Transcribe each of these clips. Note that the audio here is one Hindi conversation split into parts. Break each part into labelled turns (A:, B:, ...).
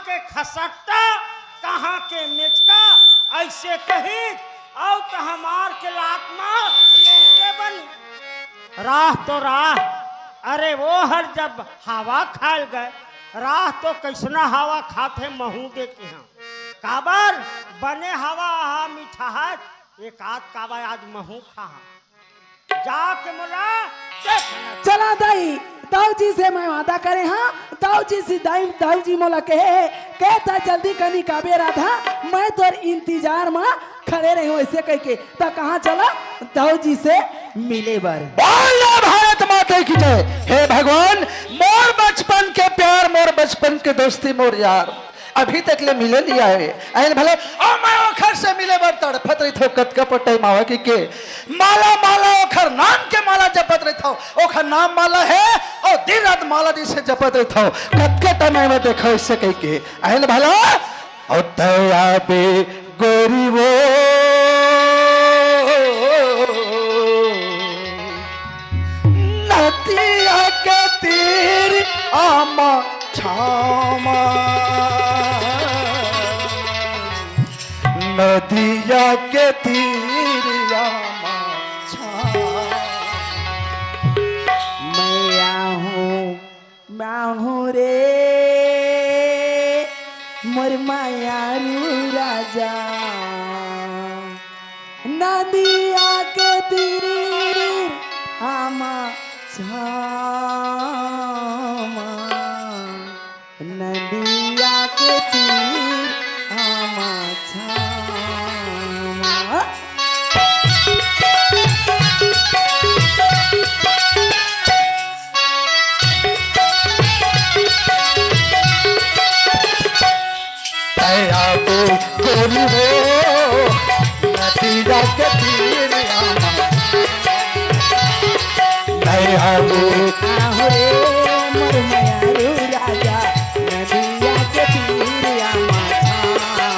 A: के खसट्टा कहाँ के मिचका ऐसे कही और तो हमार के लात मार के बनी राह तो राह। अरे वो हर जब हवा खाल गए राह तो कैसना हवा खाते महू देते हैं काबर बने हवा हा मिठाहट एक आध काबा आज महू खा जाके मोला
B: चला दाई दाऊ जी से मैं वादा करे हाँ दाऊ जी से दाऊ जी मोला कहे था जल्दी कनी काबे राधा मैं तोर इंतजार में खड़े रही हूँ ऐसे कह के ता कहाँ चला दाऊ जी से मिले बार।
C: भारत माता की जय। हे भगवान मोर बचपन के प्यार मोर बचपन के दोस्ती मोर यार अभी तक ले मिले लिया है ऐन भले और मैं ओखर से मिले बर तड़फत रही थो कतका पटाई मावा की माला माला ओखर नाम के माला जपत रही थो ओखर नाम माला है और दिन रात माला जी से जपत रही थो कतके टाइम में देखो इससे कह के ऐन भला और तया बे गोरी वो नदिया के तीर आमा छामा नदिया के तीर आमा छामा
B: मैं हूँ रे मोर मायारू राजा नदिया के तीर आमा छामा नदिया के तीर आमा छामा।
C: गोरी हो नदिया के तीर आमा नया
B: रे मोर मायारू राजा नदिया के तीर आमा छामा।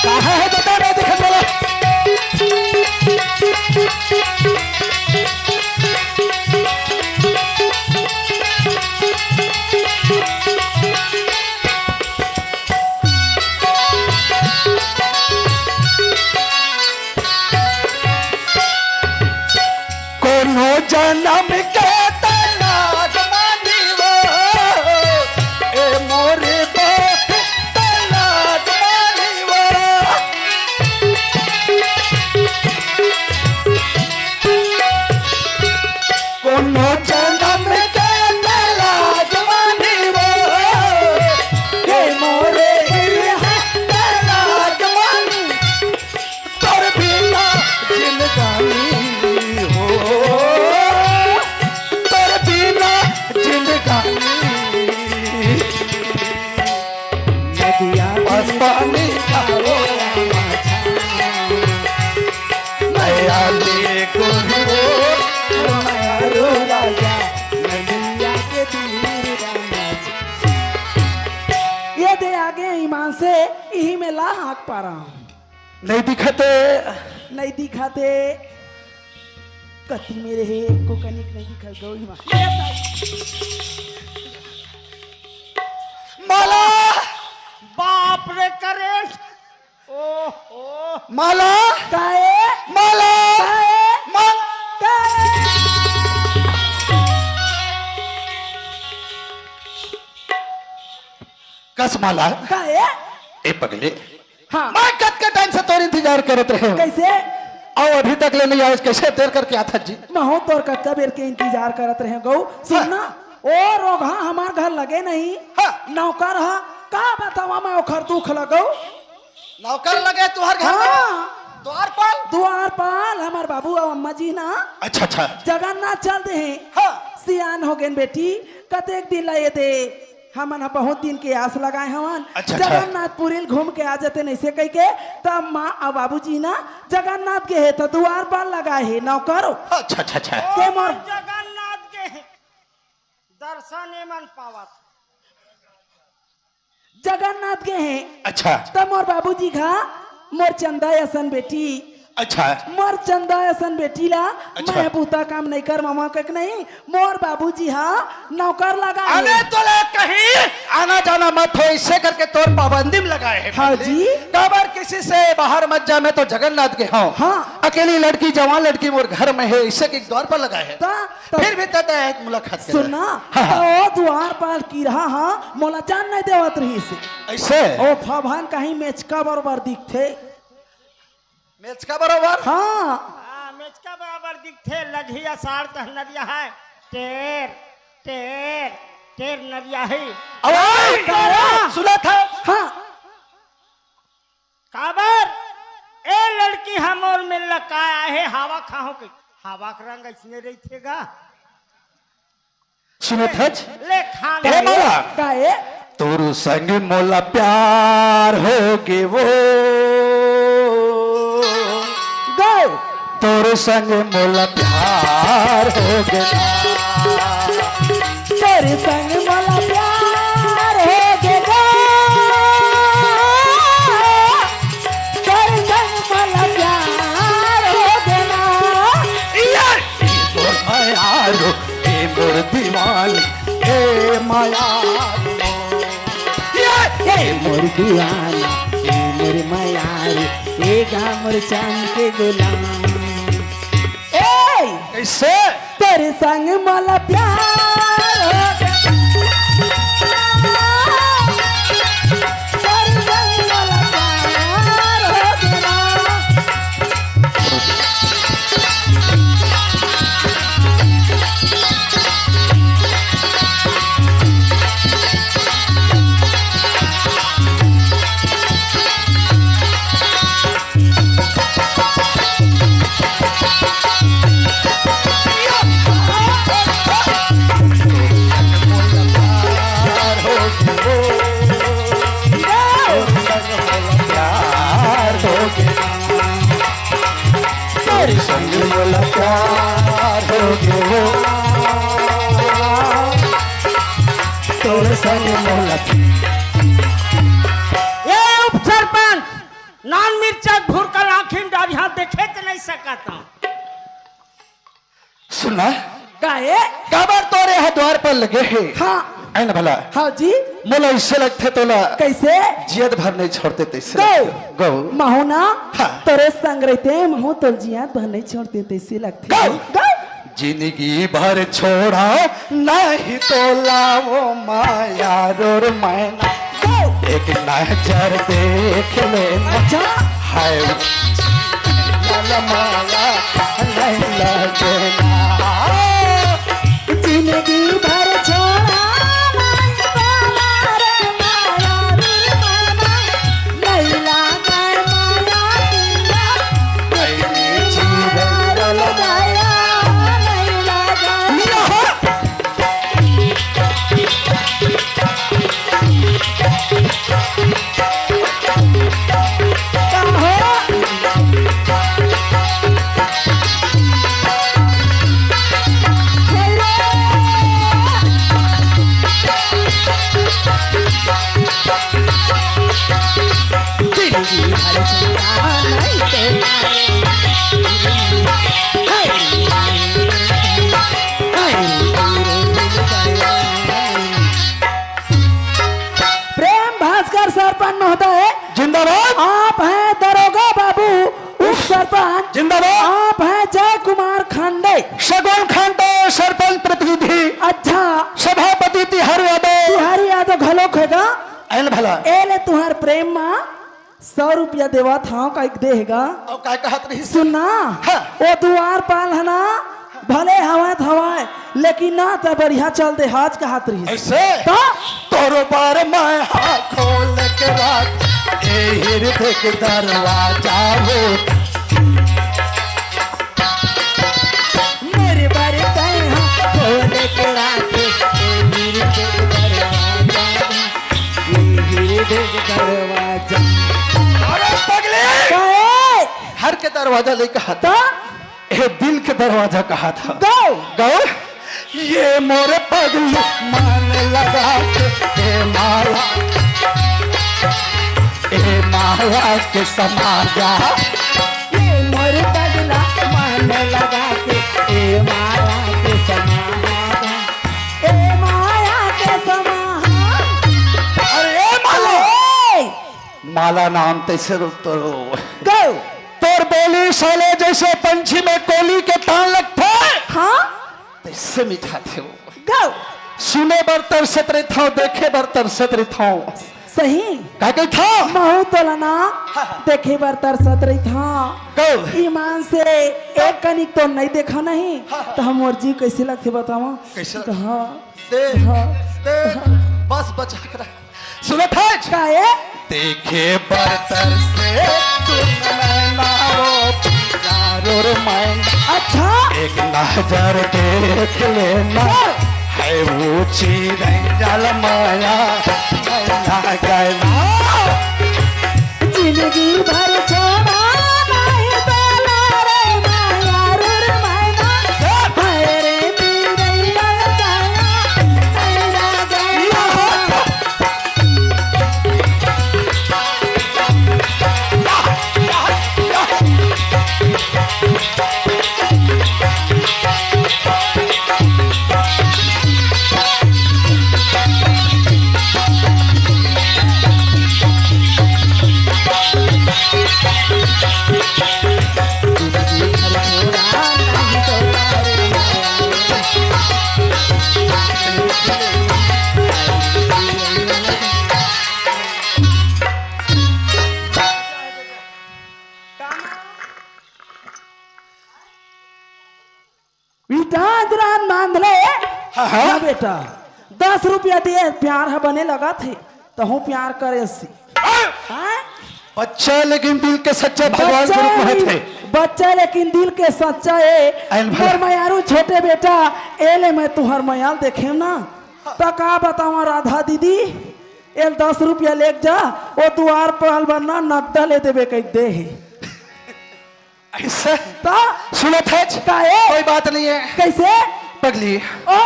C: कहाँ है बता नहीं दिखा बोला जन्म के तलाक मानी वो ए मोरे तलाक मानी वो कोनो जन्म के तलाक मानी वो ए मोरे तलाक मानी तोर बिना जिंदगानी पानी नया
B: ये दे आगे ईमान से यही में ला हाथ पा रहा हूँ
C: नहीं दिखते
B: कति मेरे है को कनिक नहीं दिखा गौ
C: माला
A: बाप रे करेंट ओहो
C: माला
B: काए
C: माला कस माला
B: काए
C: ए पगले
B: हाँ
C: मैं कत के टाइम से तोर इंतजार करत रहे हूं
B: कैसे
C: और अभी तक ले नहीं आए कैसे देर करके आता जी
B: मैं हूँ तोर कत्ता बेर के इंतजार करत रहे गौ सुनना ओ रोगा हमार घर लगे नहीं
C: हाँ।
B: नौकर हा का बतावा मैं ओखर दुख लगो
C: नौकर लगे तुहार घर में
B: हाँ
C: द्वार
B: पाल हमार बाबू और अम्मा जी ना
C: अच्छा
B: जगन्नाथ चल दे हैं
C: हाँ
B: सियान हो गए बेटी कतेक दिन लाए दे हमन बहुत दिन के आस लगाए हवन
C: अच्छा।
B: जगन्नाथपुरी घूम के आ जाते नहीं से कह के तब माँ और बाबूजी ना जगन्नाथ के है तो द्वार पर लगाए है नौकर
C: अच्छा
B: के मोर
A: जगन्नाथ के दर्शन मन पावत
B: जगन्नाथ के हैं
C: अच्छा
B: तब मोर बाबूजी खा मोर चंदा असन बेटी
C: अच्छा
B: मोर चंदा ऐसन बेटीला
C: अच्छा।
B: मैं बूता काम नहीं कर मामा कक नहीं मोर बाबूजी हाँ नौकर लगा है।
C: अरे तोला कहीं आना जाना मत हो, इससे करके तोर पाबंदी में लगाए हैं।
B: हाँ जी।
C: कबर किसी से बाहर मत जा, मैं तो जगन्नाथ के हूँ।
B: हाँ।
C: अकेली लड़की जवान लड़की मोर घर में है, इससे के द्वार पर लगाए है। फिर भी तता है मुलाकात के
B: सुनना
C: हाँ।
B: ओ द्वार पाल की रहा हाँ मोला जान नहीं देवत रही से
C: ऐसे
B: ओ फभान कहीं मेचका बरोबर दिखथे
C: मैच का बराबर
B: हाँ
A: मेचका बराबर दिखते लगी असार तह नदिया है टेर टेर टेर नदिया है
C: आवाज सुना था
B: हाँ
A: काबर ए लड़की हम और मिल लकाया है हवा खाओ के हवा का रंग इसने रही थेगा
C: सुना था
A: ले खान
C: ए माला
B: काहे
C: तोरू संग मोला प्यार हो गे वो
B: गो
C: तोरू संग मोला प्यार हो गे
B: तेरे संग मोला प्यार हो गे गो तेरे संग मोला प्यार हो गे ना
C: मोर मायारो ए मोर दीवान ए मायारो
B: ए मोर दीवाना ए मोर मायारी ए गामर चांद के गुलाम ए
C: कैसे
B: तेरे संग मला प्यार हो गया तेरे संग मला प्यार हो गया
C: तेरे संग मोला प्यार हो गे तोरे संग मोला
A: ये उप सरपंच नान मिर्चा घूर कर आंखें डाल यहाँ देखे तो नहीं सकता
C: सुना
B: काहे
C: कबर तोरे है द्वार पर लगे है
B: हाँ
C: ऐन भला
B: हाँ जी
C: मोला इससे लगते तोला
B: कैसे
C: जियत भर नहीं छोड़ते तैसे
B: गौ
C: गौ
B: महू ना
C: हाँ।
B: तेरे संग रहते महू तो जिया तो नहीं छोड़ते तैसे लगते
C: गौ।
B: गौ
C: जिंदगी भर छोड़ा नहीं तोला वो माया रोर मैना एक नजर देख लेना
B: अच्छा
C: हाय लाला माया नहीं लगेना
B: जिंदगी भर छोड़ा नहीं तोला रे माया रे माना नहीं लागा माया तेरा
C: ऐनी जीवन
B: लगाया नहीं लागा प्रेम भास्कर सरपंच महोदय
C: जिंदाबाद
B: आप हैं दरोगा बाबू उप सरपंच
C: जिंदाबाद
B: आप हैं जय कुमार खांडे
C: सगुन खांडे सरपंच प्रतिनिधि
B: अच्छा
C: सभापति तिहार यादव
B: तिहारी यादव घलोक हैगा
C: ऐन भला
B: ए ले तुहार प्रेम माँ 100 रुपया देवा था का एक देगा
C: अब क्या कहत रही
B: सुनना
C: हाँ।
B: वो दुआर पाल है ना भले हवाए लेकिन ना तो बढ़िया चल दे हाथ का हाथ रही
C: ऐसे
B: तो
C: तोरो बार मैं हाथ खोल के रख ए हृदय के दरवाजा हो
B: मेरे बारे कहीं हाँ खोल के राखे दरवाजा
C: अरे पगले
B: कहे
C: हर के दरवाजा ले कहा था
B: तो
C: ए दिल के दरवाजा कहा था
B: गौ
C: गौ ये मोरे पगलू मान लगा के ए माला के समाजा
B: ये मोर
C: काला नाम तैसे रुक तो
B: गो
C: तोर बोली साले जैसे पंछी में कोली के तान लगता है
B: हाँ
C: तैसे मीठा थे
B: गो
C: सुने बर तरसत रही था देखे बर तरसत रही था
B: सही
C: क्या कही था
B: महू तोलना देखे बार तरसत रही था
C: गो
B: ईमान से एक कनिक तो नहीं देखा नहीं तो हम और जी कैसे लगते बताओ
C: कैसे
B: तो हाँ
C: दे
B: हाँ
C: दे बस बचा कर सुने था
B: का है
C: देखे बर्तर से तुम नैना वो प्यारो रे मैं
B: अच्छा
C: एक नजर देख लेना है वो चिरंजल माया नैना गैला
B: जिंदगी भर छोड़ा नहीं बेला रे माया रे मैना हाय रे तेरा गया तेरा गया रात मान ले हाँ बेटा 10 रुपया दिए प्यार है बने लगा थे तो हूँ प्यार करे सी हाँ?
C: बच्चा लेकिन दिल के सच्चे भगवान के रूप में थे
B: बच्चा लेकिन दिल के सच्चा है मोर मयारू छोटे बेटा एले मैं तुहर मयाल देखे ना तो का बताऊँ राधा दीदी एल 10 रुपया ले जा वो द्वार पर बनना नकदा ले देवे कह दे
C: ऐसा
B: तो
C: सुनो थे कोई बात नहीं है
B: कैसे
C: पगली
B: ओ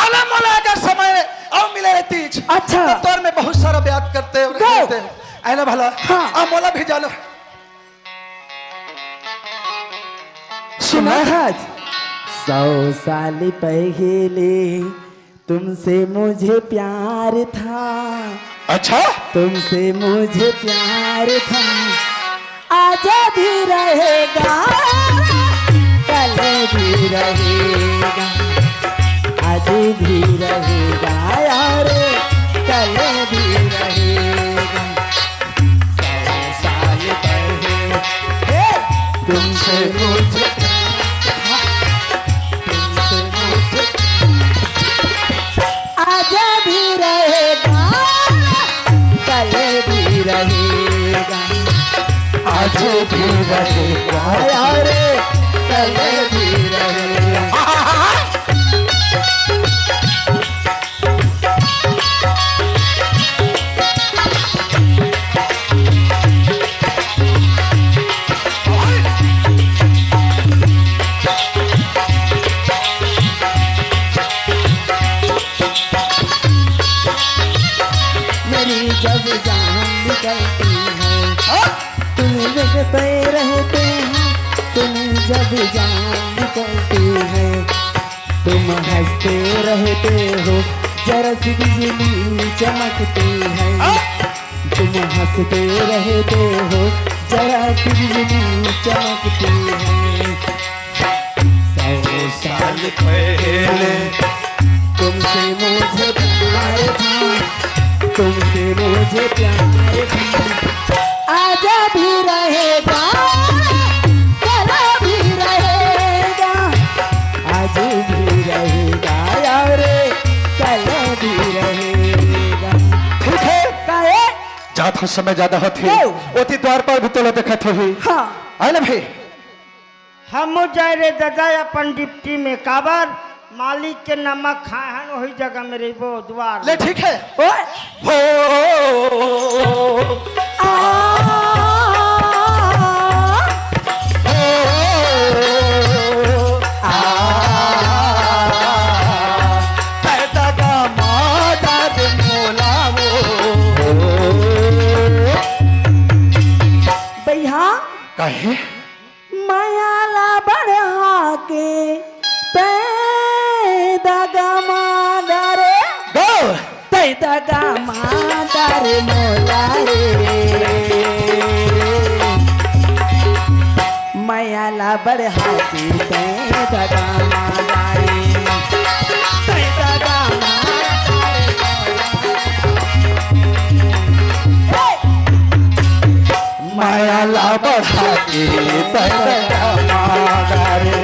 C: आला मोला अगर समय और मिले तीज
B: अच्छा
C: तो तौर में बहुत सारा ब्याज करते और रहते है ना भला
B: हाँ
C: आ मोला भी जानो
B: सुना आज 100 साल पहले तुमसे मुझे प्यार था
C: अच्छा
B: तुमसे मुझे प्यार था आज भी रहेगा कल भी रहेगा आज भी रहेगा यार कल भी रहेगा 100 साल पहले तुमसे मुझे आज भी रहेगा कल भी रहेगा
C: आज भी रहेगा
B: यार कल भी रहेगा मेरी जब जान निकलती है तुम देखते रहते हैं तुम जब जान निकलती है तुम हंसते रहते हो जरा सी बिजली चमकती है तुम हंसते रहते हो जरा सी बिजली चमकती है 100 साल
C: पहले
B: तुमसे मुझे प्यार था तुमसे मुझे प्यार था आज भी रहेगा कल भी रहेगा आज भी रहेगा यार कल भी रहेगा
C: ठीक है
B: काहे
C: जात समय ज्यादा होती ओती द्वार पर भी तो देखा थे
B: हाँ
C: है ना भाई
A: हम जाए रे दादा अपन डिप्टी में काबर मालिक के नमक खाहन वही जगह में रही वो द्वार
C: ले ठीक है
B: ओए
C: हो
B: भैया
C: कहे
B: मायाला बढ़ा के दगा मादारे
C: गो
B: दगा मादारे मोला रे माया ला बढ़ाती तै दगा मारी तै दगा
C: माया ला बढ़ाती तै दगा मारे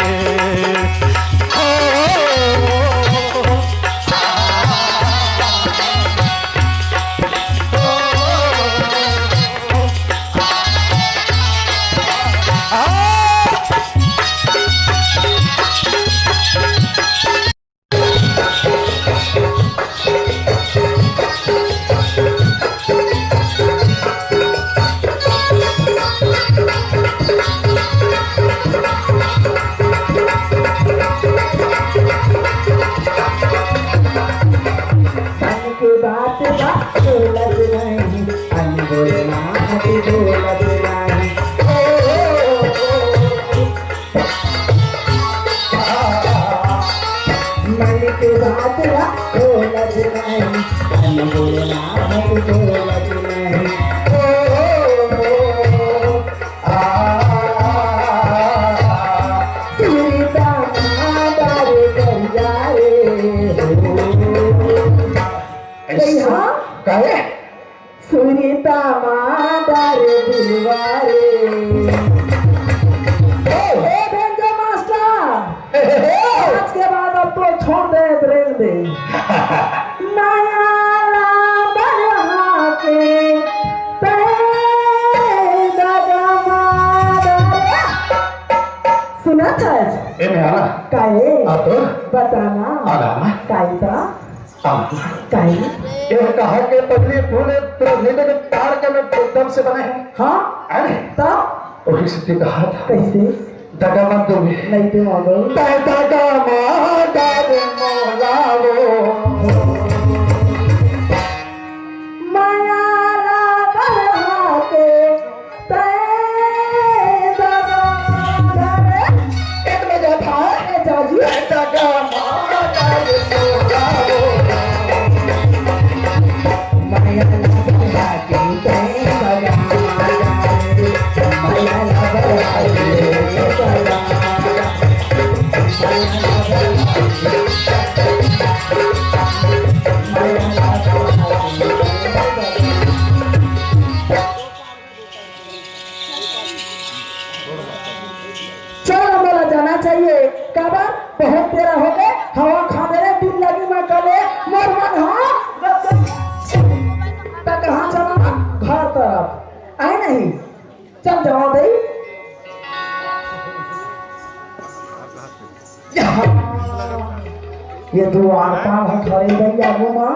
B: सुनीता मादार दिलवारे मास्टर आज के बाद अब तो छोड़ दे ब्रेक दे माया ला बढ़ा के सुना था काहे बताना कायदा काहे
C: ये कहा के पगली फूले प्रेसिडेंट के तार के में एकदम से बने हैं
B: हाँ
C: अरे
B: तब
C: वही सिद्धि कहा था
B: कैसे
C: दगा मत दोगे
B: नहीं दे मांगो
C: दगा मार मोलावो
B: माया ला बढ़ा के तै दगा मारे
C: एक में जाता है
B: जाजी
C: दगा मार मोलावो
B: माया ला बढ़ा के तै दगा मारे माया ला बढ़ा के दगा चलो मेरा जाना चाहिए काबा बहुत तेरा हो गए हवा खाने रे दिन लगी मैं कले मोर मन हाँ तक कहाँ चला घर तरफ आए नहीं चल जवाब दे ये दो आरता है खड़े भैया वो मां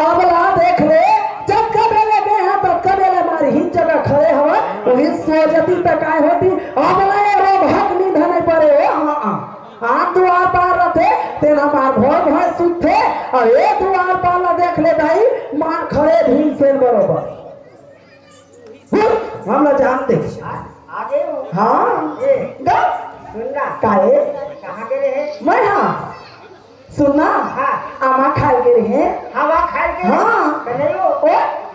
B: अब ला देख ले जब कबेले गए हैं तब कबेले मारी ही जगह खड़े हवा वही सोजती तक आए होती अब लाए रो भाग नींद नहीं पड़े हो हाँ द्वार पार रहते तेरा मार भोर भोर सुते और ये द्वार पार ला देख ले भाई मार खड़े भीम से बरोबर हम लोग जानते
A: आगे
B: हाँ
A: ये
B: गा
A: सुनना
B: काहे
A: कहाँ के रहे
B: मैं हाँ सुनना
A: हाँ
B: आमा खाए के रहे
A: हवा खाए के
B: हाँ।
A: नहीं हो
B: ओ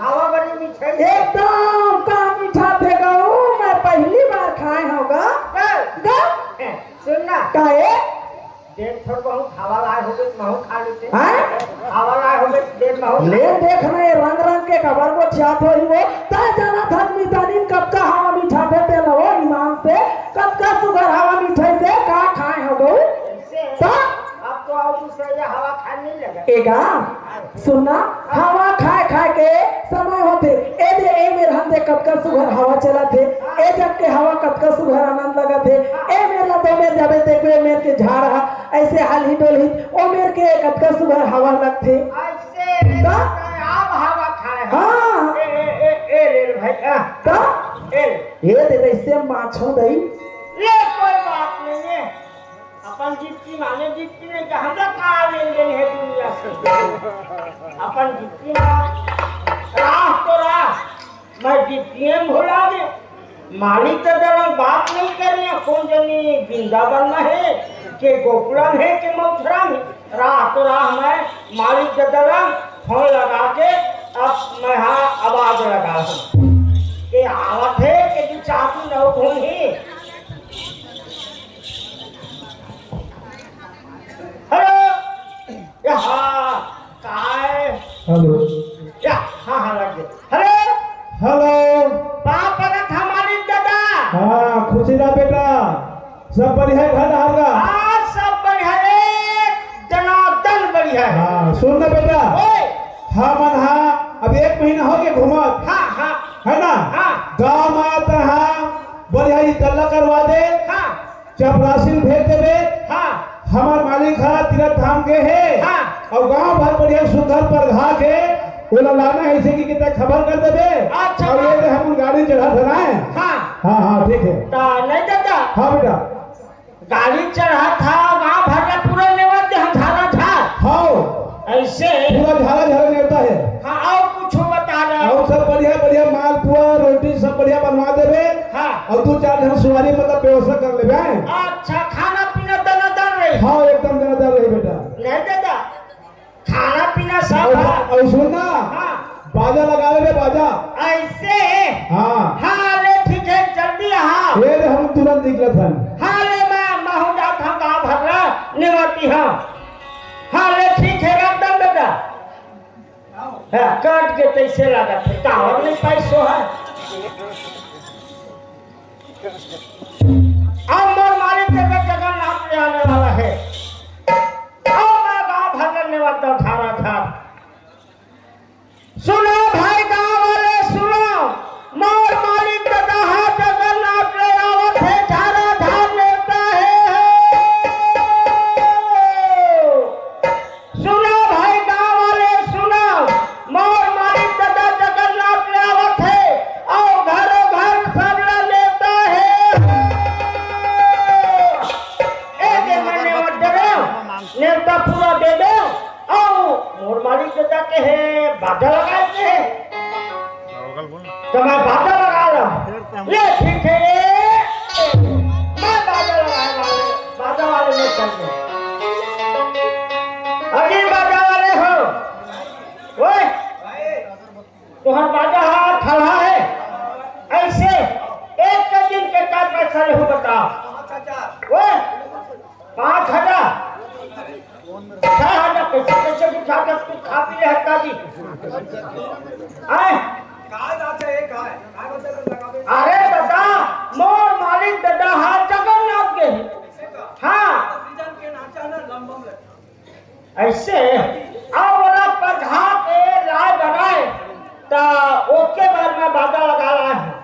A: हवा बड़ी मिठाई
B: एकदम का मीठा थे गाऊ मैं पहली बार खाए होगा गा
A: सुनना
B: काहे
A: देख थोड़ा बहुत हवा लाए हो गए महू खा लेते
B: हैं
A: हवा लाए हो गए देख महू
B: ले देख रहे रंग रंग के खबर को छात हो ही वो ता जाना था मीठानी कब का हवा मीठा देते लो ईमान से कब का सुगर हवा मिठाई से का खाए हो गऊ ता
A: अब तो आओ दूसरे ये हवा खाने नहीं लगा
B: एगा सुनना हवा खाए खाए के समय होते ए दे ए मेरे हम दे कब का सुगर हवा चला थे ए जब के हवा कब का सुगर आनंद लगा थे ए मेरा दो मेरे जाबे देखो मेरे के झाड़ रहा ऐसे हाल ही डोल ही ओ मेरे के कब का सुगर हवा लग थे
A: ऐसे
B: का
A: आप हवा खाए
B: हाँ
A: ए ले भाई
B: का
A: ए
B: ये दे इससे माछो दई
A: ले कोई बात नहीं है अपन जितनी माने जितनी नहीं हम लोग कहा लेन देन है दुनिया से अपन जितनी राह तो राह मैं जितनी भुला दे मालिक तो जब बात नहीं करनी कौन जनी वृंदावन में है के गोकुलम है के मथुरा में राह तो राह मैं मालिक के दरम फोन लगा के अब मैं हाँ आवाज लगा हूँ के आवत है कि तू चाहती न घूम
D: हाँ खुशी ना बेटा, सब बढ़िया है घर हार का।
A: हाँ सब बढ़िया रे, जनार्दन बढ़िया है।
D: हाँ सुन ना बेटा,
A: ओए
D: हाँ मन हाँ, अब 1 महीना हो गया घूमत,
A: हाँ हाँ
D: है ना?
A: हाँ
D: गाँव में आता हाँ बढ़िया ही गल्ला करवा दे,
A: हाँ
D: चपरासी भेज देवे।
A: हाँ
D: हमार मालिक है तीरथ धाम के है,
A: हाँ
D: और गांव भर बढ़िया सुंदर पर घा के बोला लाना है इसे की कितना खबर कर देवे।
A: अच्छा।
D: और ये तो हम गाड़ी चढ़ा बनाए।
A: हाँ
D: हाँ हाँ ठीक है।
A: तो नहीं दादा,
D: हाँ बेटा।
A: गाड़ी चढ़ा था गाँव भर का पूरा लेवत हम झाला झार
D: हाँ
A: ऐसे।
D: पूरा झाला झाला नेवता है।
A: हाँ और कुछ बता रहे
D: और सब बढ़िया बढ़िया मालपुआ रोटी सब बढ़िया बनवा देवे।
A: हाँ
D: और 2-4 जन सुवारी मतलब व्यवस्था कर लेवे।
A: अच्छा खाना पीना दनादन रही।
D: हाँ एकदम दरदर रही बेटा।
A: नहीं दादा, खाना पीना सब है।
D: और सुनना,
A: हाँ
D: बाजा लगा ले बाजा।
A: ऐसे।
D: हाँ
A: हाँ ले ठीक है, जल्दी हाँ।
D: ये हम तुरंत निकले थे।
A: हाँ ले मैं हूँ जाता हूँ गाँव भर निवाती हाँ। हाँ ले ठीक है, रख दम बेटा। हाँ काट के कैसे लगा थे कावर नहीं पैसो है। अब मोर मालिक जगन्नाथ ले आने वाला है। अब मैं गाँव भर निवाता धारा धार। सुनो भाई गाँव वाले सुनो, मोर मालिक दादा जगन्नाथ ले आवत है, धारा धार लेता है। सुनो भाई गाँव वाले सुनो, मोर मालिक दादा जगन्नाथ ले आवत है और घरों घर सबला लेता है। ए दे मैंने ऑर्डर नेवता पूरा दे दो और मोर मालिक दादा के है बाजा लगाए थे। तो मैं बाजा लगा रहा ले ठीक है, मैं बाजा लगाए वाले बाजा वाले में चल गए। अभी बाजा वाले हो ओए, तुम्हारा बाजा हाथ खड़ा है ऐसे। एक के दिन के क्या पैसा ले बताओ ओए? 5,000 6,000 कैसे कैसे बिठा कर तू खा पी ले हत्ता जी आए। अरे दादा मोर मालिक दादा हाँ जगन्नाथ के हाँ ऐसे। अब वाला पधा के लाए बनाए तो उसके बाद में बाजा लगा रहा है।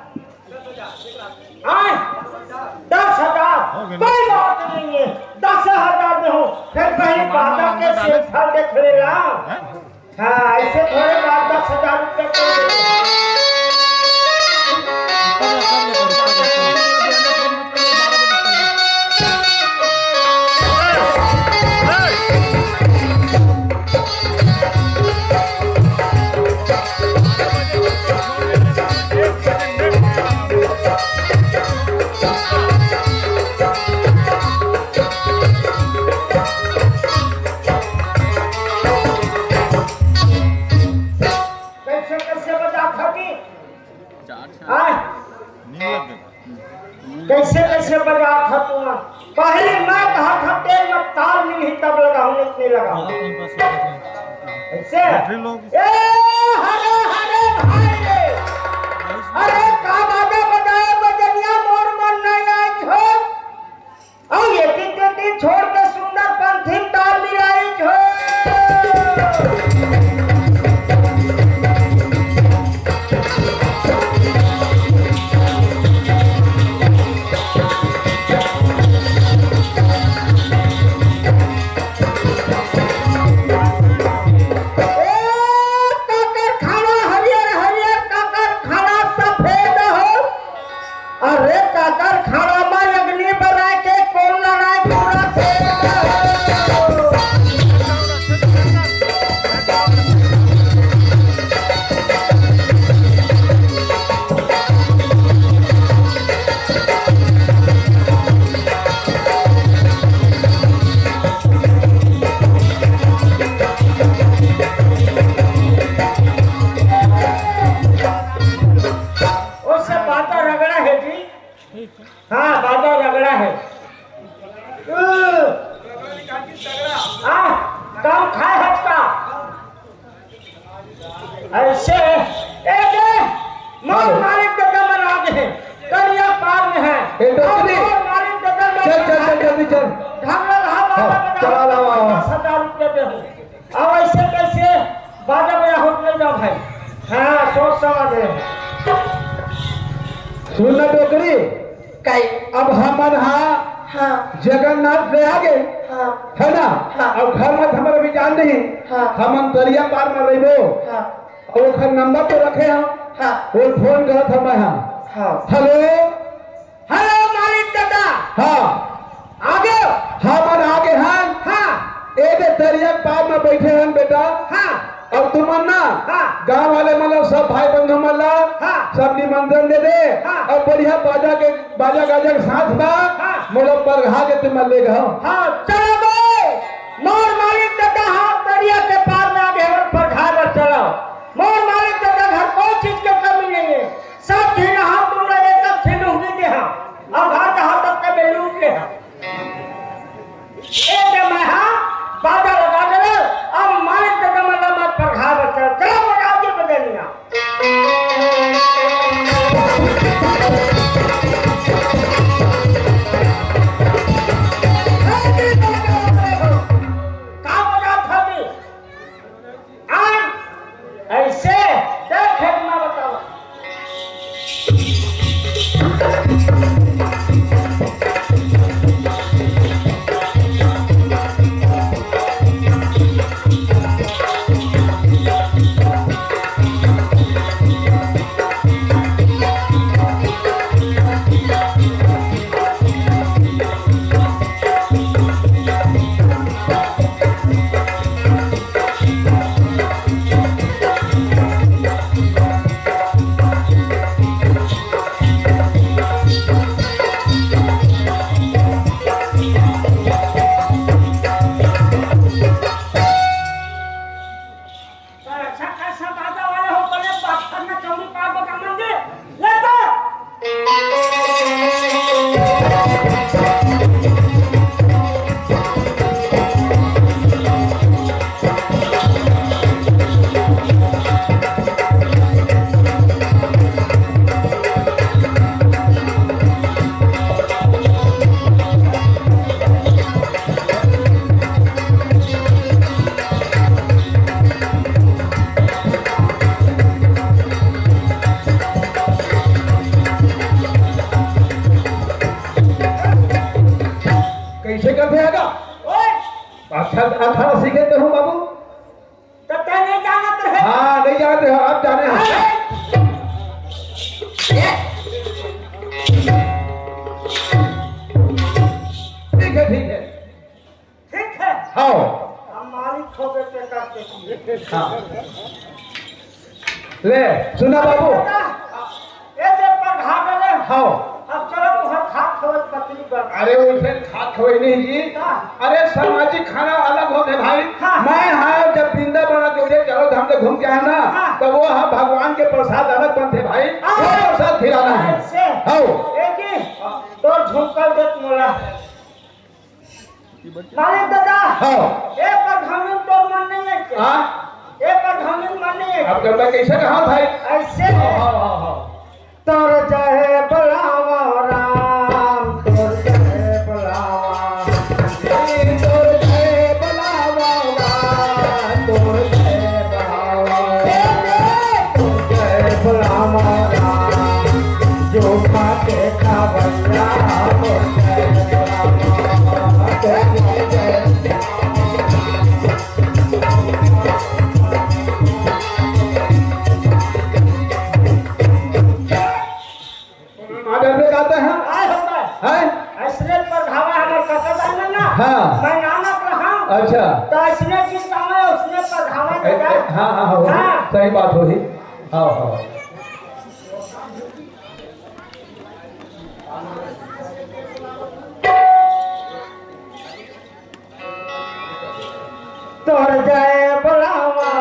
A: 10,000 कोई बात नहीं है, 10,000 में हो फिर कहीं बाजा के शेरफा देख लेगा। हाँ ऐसे थोड़े बात 10,000 रुपये कर देगा। कैसे कैसे बजा था तुम? पहले मैं कहा था तेल में तार मिली तब लगाऊं, नहीं लगाऊं ऐसे। ए हरे हरे भाई रे, अरे का बाजा बजाए बजनिया मोर मन नहीं आई हो। और ये तीन छोड़ के सुंदर पंथी तार मिलाई हो। हाँ बाजा रगड़ा है। काम खाए हटका ऐसे मोर मालिक का कमर आगे है करिया पार में है।
D: ए, डोकरी।
A: और मालिक दादा मैं
D: चल चल चल जल्दी चल।
A: ढंगल
D: हाँ, चला लाओ, आओ।
A: 10,000 रुपये दे हो। अब ऐसे कैसे बाजा बजा होट ले जाओ भाई। हाँ सोच समझ रहे
D: सुन ना डोकरी,
B: कई
D: अब हमन
B: हाँ
D: जगन्नाथ ले आगे
B: हाँ
D: है ना।
B: हाँ।
D: अब घर मत हमारे भी जान नहीं।
B: हाँ।
D: हमन दरिया पार में रहो
B: हाँ
D: और ओकर नंबर तो रखे हम
B: हाँ
D: और फोन करत हम यहाँ।
B: हाँ
D: हेलो
A: हेलो मालिक दादा
D: हाँ
A: आगे
D: हमन आगे हैं।
A: हाँ
D: एक दरिया पार में बैठे हैं बेटा।
A: हाँ
D: अब तुमन ना
A: हाँ।
D: गांव वाले मतलब सब भाई बंधु मल्ला
A: हाँ।
D: सब निमंत्रण दे दे।
A: हाँ।
D: और बढ़िया बाजा गाजा के साथ बा
A: हाँ।
D: मोला बरहा के तुम ले गए।
A: हाँ चलो बे मोर मालिक दादा हाथ दरिया के पार में आगे पर घर चलो। मोर मालिक दादा घर कोई चीज की कमी नहीं है। सब दिन हम तुम लोग एक साथ खिलूंगी के हाँ अब घर का हाथ तक के बेलून के हाँ एक मैं हाँ बाजा लगा दे अब मालिक दादा मतलब मत पर घर चलो चलो बजाओ के बदलिया। ऐसे देख ना बताओ।
D: अच्छा अखाड़ा सीखे तो हूँ बाबू।
A: तो तय नहीं जानत रहे।
D: हाँ नहीं जानते हो आप जाने हैं। ठीक है ठीक है
A: ठीक है
D: आओ।
A: हम मालिक हो गए पे करते
D: हाँ ले सुना बाबू।
A: ये जे पर घाट ले
D: आओ।
A: अब चलो तुहर खाट खबर पतली कर।
D: अरे उसे खा खोई नहीं जी। अरे सामाजिक खाना अलग हो गए भाई।
A: हाँ।
D: मैं हाँ जब वृंदा बना के उधर चलो धाम से घूम के आए ना।
A: हाँ।
D: तो वो हाँ भगवान के प्रसाद अलग बनते भाई।
A: हाँ।
D: वो प्रसाद खिलाना है।
A: ऐसे
D: आओ।
A: एक ही तो झुमकल देत मोला मालिक दादा।
D: आओ।
A: एक पर धमिन तो मन नहीं है क्या?
D: हाँ
A: एक पर धमिन मन नहीं है
D: अब जब मैं कैसे कहा भाई।
A: ऐसे
D: हाँ
A: तोर जय बलावा राम तोर जय बलावा
D: तोर जय बलावा
A: तोर जय बलावा तोर जय बलावा राम जो खाते खावैया तोर जय बलावा तोर जय
D: आदर में गाते हैं।
A: आए होता है
D: हैं?
A: ऐसने पर धावा हमर कका जाने ना।
D: हाँ।
A: मैं नानक रहा।
D: अच्छा
A: तो ऐसने चीज काम है उसने पर धावा देगा।
D: हाँ हाँ हाँ
A: हाँ।
D: सही बात होगी। हाँ हाँ
A: तोर जय बलावा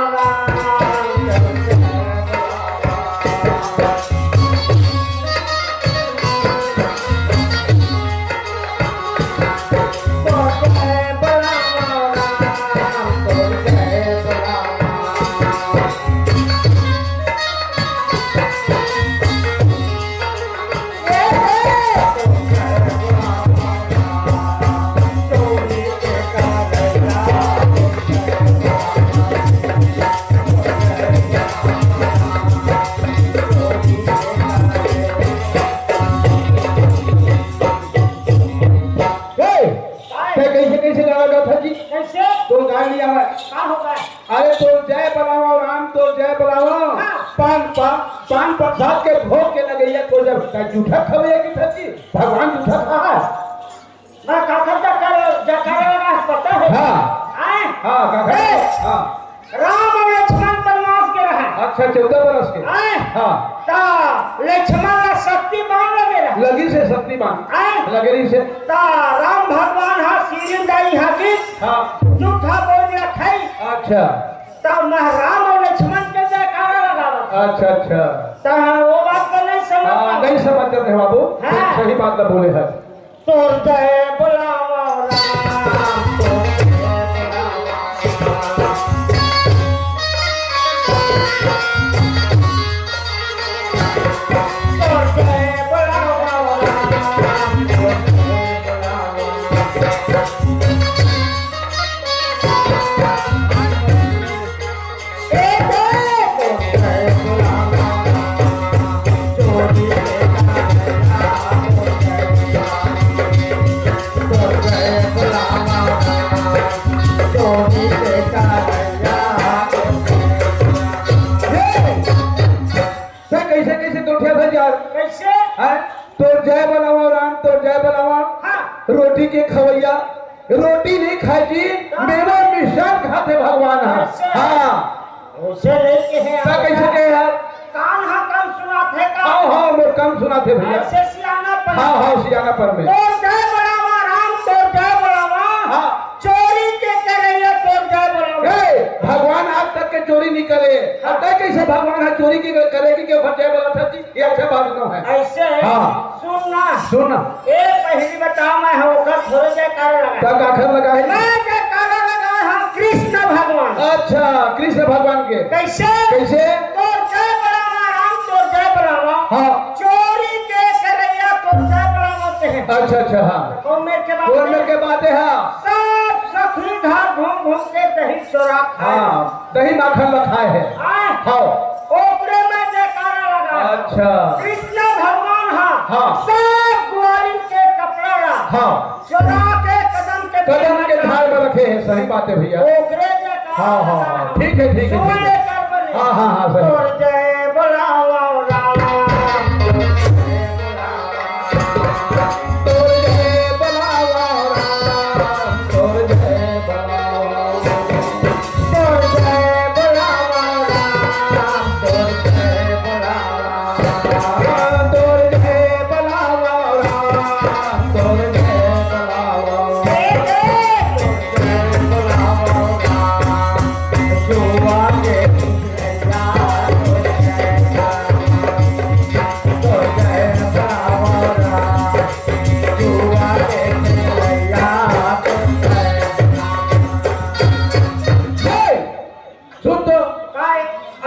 D: आवे
A: का होगा?
D: अरे तो जय बुलाओ राम तो जय बुलाओ पान प्रसाद के भोग के लगैया को जब जूठा खवैया की थी भगवान जूठा खा है
A: ना काकर जकर लगा पता है?
D: हाँ
A: आए
D: हाँ काका हाँ
A: राम और लक्ष्मण वनवास के रहे।
D: अच्छा 14 बरस के
A: आए
D: हाँ
A: ता लक्ष्मण का शक्ति बांध लगे रहे।
D: लगी से शक्तिमान
A: आए
D: लगेरी से
A: ता राम भगवान हा सीरिन दाई हाथी
D: हाँ
A: जूठा बोल रखाई
D: अच्छा
A: ता राम और लक्ष्मण के जयकारा लगावा।
D: अच्छा अच्छा
A: ता वो बात को नहीं समझ
D: नहीं समझते थे बाबू
A: हाँ।
D: सही बात ना बोले है
A: तोर जय बुलावा राम तोर जय बुलावा राम तोर जय बुलावा
D: कैसे कैसे तो उठे थे यार
A: कैसे?
D: हैं? तो जय बनावा राम तो जय बनावा
A: हाँ
D: रोटी के खवैया रोटी नहीं खाई जी मेरा मिष्ठान खाते भगवान है हाँ
A: उसे लेके है
D: क्या कैसे के यार
A: कान हा कान सुनाते का
D: हाँ हाँ मेरे काम सुना थे भैया
A: ऐसे सियाना पर
D: हाँ हाँ सियाना पर में
A: तो जय बुलावा राम तो जय बुलावा
D: हाँ
A: चोरी के करे तो जय बुलावा
D: ए, भगवान आज तक के चोरी नहीं करे अब तक कैसे भगवान है चोरी की करेगी के ऊपर जय बोला था जी ये अच्छा बात न है
A: ऐसे
D: हाँ।
A: सुनना
D: सुन
A: ए पहली बताओ मैं होकर थोड़े जयकारा लगा
D: तक आखिर लगा है
A: मैं जयकारा लगा हम कृष्ण भगवान।
D: अच्छा कृष्ण भगवान के
A: कैसे?
D: कैसे
A: तो जय बुलावा राम तो जय बुलावा
D: हाँ
A: चोरी के करैया तो जय बुलावा से है।
D: अच्छा अच्छा हाँ
A: तो मेरे के
D: वो
A: बाद
D: मेरे के बातें हाँ
A: सब सखी घर घूम घूम के दही चोरा खाए।
D: हाँ दही माखन रखाए है
A: आए
D: हाँ
A: ओकरे में जयकारा लगा।
D: अच्छा
A: कृष्ण भगवान
D: हाँ।
A: सब ग्वालिन के कपड़ा
D: हाँ
A: चोरा के कदम के
D: कदम के धार में रखे हैं सही बात है भैया
A: ओकरे जयकारा
D: हाँ हाँ हाँ ठीक है ठीक है
A: सुन
D: ठीक
A: ले
D: है
A: कर बने।
D: हाँ हाँ हाँ सही
A: तोर जय बुलावा राम
D: तोर जय बुलावा राम तोर जय बुलावा
A: तोर जय बुलावा राम तोर जय बुलावा
D: तोर जय बुलावा राम तोर जय बुलावा
A: जय बुलावा राम जुआ के
D: सुन तो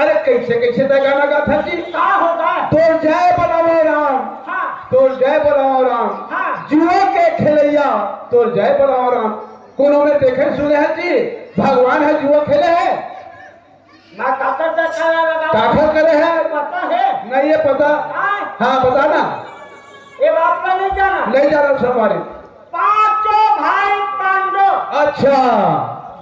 D: अरे कैसे कैसे तय गाना गा था जी
A: का होगा?
D: तोर जय बुलावा राम
A: हाँ
D: तोर जय बुलावा राम
A: हाँ
D: जुआ के खेलैया तोर जय बुलावा राम कोनो में देखे सुने हैं जी भगवान है जुआ खेले है
A: मैं काकर जयकारा लगा
D: काखर करे है
A: पता है?
D: नहीं है पता
A: आए
D: हाँ बता ना
A: ये बात का नहीं जाना।
D: नहीं जा रहा सवारी
A: पांचों भाई पांडव
D: अच्छा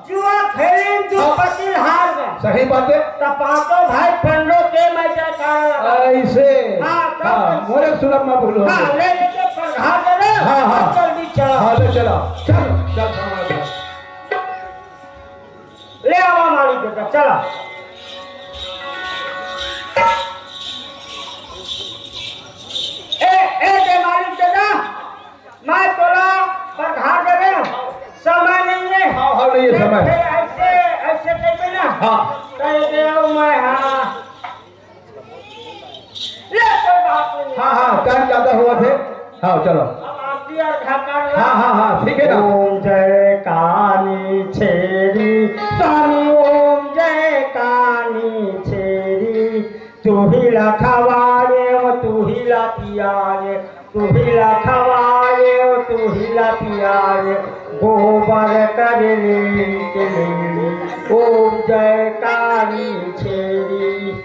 A: जुआ खेले दुपति हार गए।
D: सही बात है
A: तो पांचों भाई पांडव के मैं जयकारा लगा।
D: ऐसे
A: हाँ, तब
D: हाँ
A: कैसे?
D: मोरे सुलभ में भूलो
A: हाँ ले लेके प्रधा दे दे
D: हाँ, हाँ।
A: और जल्दी चलो
D: हाँ ले चला चल चल सामान
A: ले आवा मारी बेटा चला। ए दे मारी बेटा मैं तोला प्रधा दे रहे हूँ समय नहीं है।
D: हाँ हाँ नहीं है समय
A: ऐसे ऐसे कहते ना
D: हाँ
A: कह दे मैं हाँ ले कोई बात नहीं।
D: हाँ हाँ टाइम ज्यादा हुआ थे हाँ चलो
A: अब आरती और ढाका
D: हाँ हाँ हाँ ठीक है ना
A: ओम जय कानी छेरी स्वामी ओम जय कानी छेरी तू ही लखवारे तू ही लपियारे तू ही लखवारे तू ही लपियारे गोबर कर ले ओम जय कानी छेरी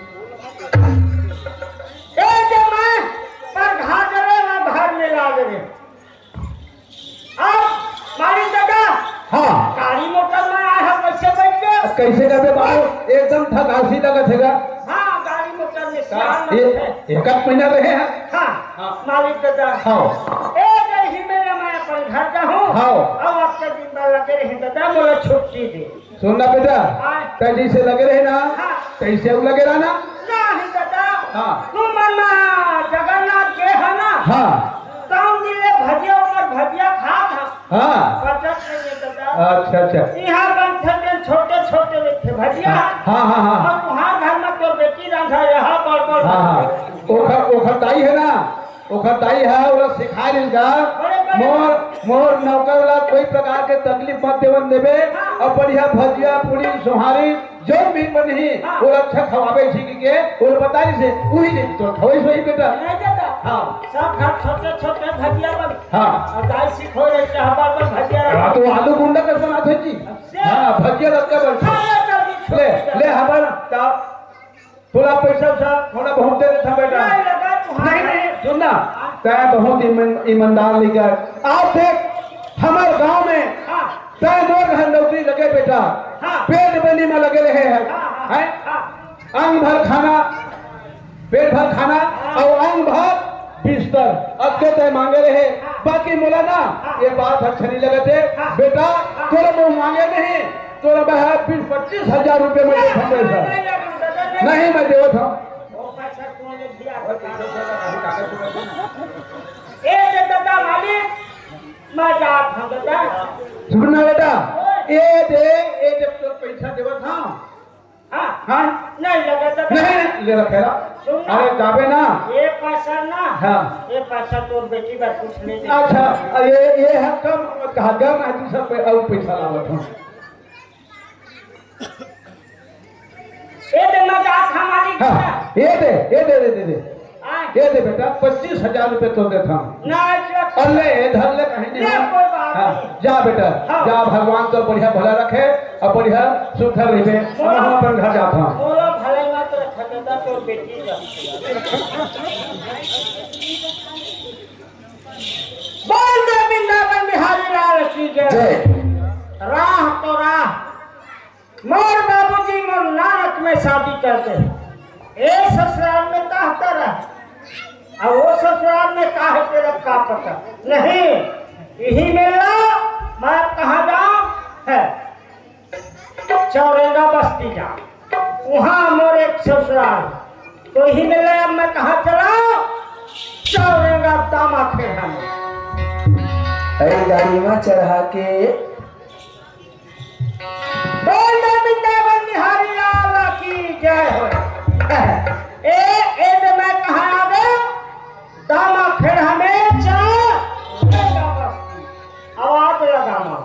A: घर में ला दे अब मारी जगह
D: हाँ
A: गाड़ी मोटर में आया है कैसे
D: कैसे करबे बाबू एकदम ठगासी लगत हैगा
A: हाँ गाड़ी मोटर में सियान
D: ये
A: है।
D: एक महीना रहे हैं
A: हाँ मालिक दादा
D: हाँ
A: एक ही में मैं अपन घर जाऊँ
D: हाँ।
A: अब आपके दिन भर लगे रहे दादा बोला छुट्टी दे
D: सुनना बेटा तैसे से लगे रहे ना
A: हाँ।
D: तैसे अब लगे रहना
A: नहीं दादा
D: हाँ।
A: तू मनमा जगन्नाथ के है ना
D: हाँ
A: ताऊ दिले भजिया और भजिया खा था
D: हाँ
A: बचत नहीं है दादा
D: अच्छा अच्छा
A: यहाँ बनते थे छोटे छोटे थे भजिया
D: हाँ हाँ हाँ
A: और वहाँ घर में तो बेटी रंधा यहाँ बड़ बड़
D: हाँ हाँ ओखर दाई है ना ओखर दाई है वो सिखा देगा मोर नौकर वाला कोई प्रकार के तकलीफ मत देवन देवे और बढ़िया भजिया पूरी सोहारी जो भी बनी वो अच्छा खवावे सीख के वो बताई से वही दे तो खवाई सोई बेटा
A: नहीं दादा
D: हाँ
A: सब घर छोटे छोटे भजिया बन
D: हाँ
A: और दाई सीखो रहे चाहबा पर भजिया
D: हाँ, तो आलू गुंडा कर बनाते जी हाँ भजिया रख के बन ले ले हमारा थोड़ा पैसा सा थोड़ा बहुत दे था बेटा नहीं नहीं सुनना तय बहुत ईमानदार लेकर आप देख हमारे गांव में तय 2 घर नौकरी लगे बेटा पेट बनी में लगे रहे हैं अंग भर खाना पेट भर खाना और अंग भर बिस्तर अगे तय मांगे रहे बाकी मोला ना ये बात अच्छा नहीं लगते बेटा तोरा मुँह मांगे नहीं तोरा बह 20-25 हजार रुपये में पैसा नहीं मैं देवत हूँ सुनना बेटा ये दे तो पैसा देवत हाँ हाँ
A: नहीं लगा
D: नहीं ले रखेगा अरे जाबे ना
A: ये पैसा ना
D: हाँ
A: ये पैसा तो बेटी बार कुछ नहीं दे
D: अच्छा ये है कम कहा मैं दूसरा और पैसा लावत हूँ
A: ये दे मजाक हमारी
D: हाँ ये दे ये दे बेटा 25,000 रुपये तो देता हूँ
A: ना
D: अल्ले धर ले कहीं नहीं
A: कोई बात
D: हाँ
A: नहीं
D: जा बेटा जा भगवान तो बढ़िया भला रखे और बढ़िया सुखर रहे हम अपन घर जाता हूँ
A: बोलो भले मत रखा दादा तो बेटी जा बोल दे वृंदावन बिहारी लाल की जय राह तो राह मोर बाबूजी मोर नानक में शादी करते ए ससुराल में कहता रहा और वो ससुराल में काहे तेरा का पता नहीं यही मेला मैं कहाँ जाऊँ है चौरेंगा बस्ती जा वहाँ मोर एक ससुराल तो यही मेला अब मैं कहाँ चला चौरेंगा दामा खेड़ा में
B: अरे गाड़ी में चढ़ा के
A: बोल दे वृंदावन बिहारी लाल की जय हो ए मैं कहाँ आ गया दामा खेड़ा में चौरेंगा बस्ती आवाज लगा मां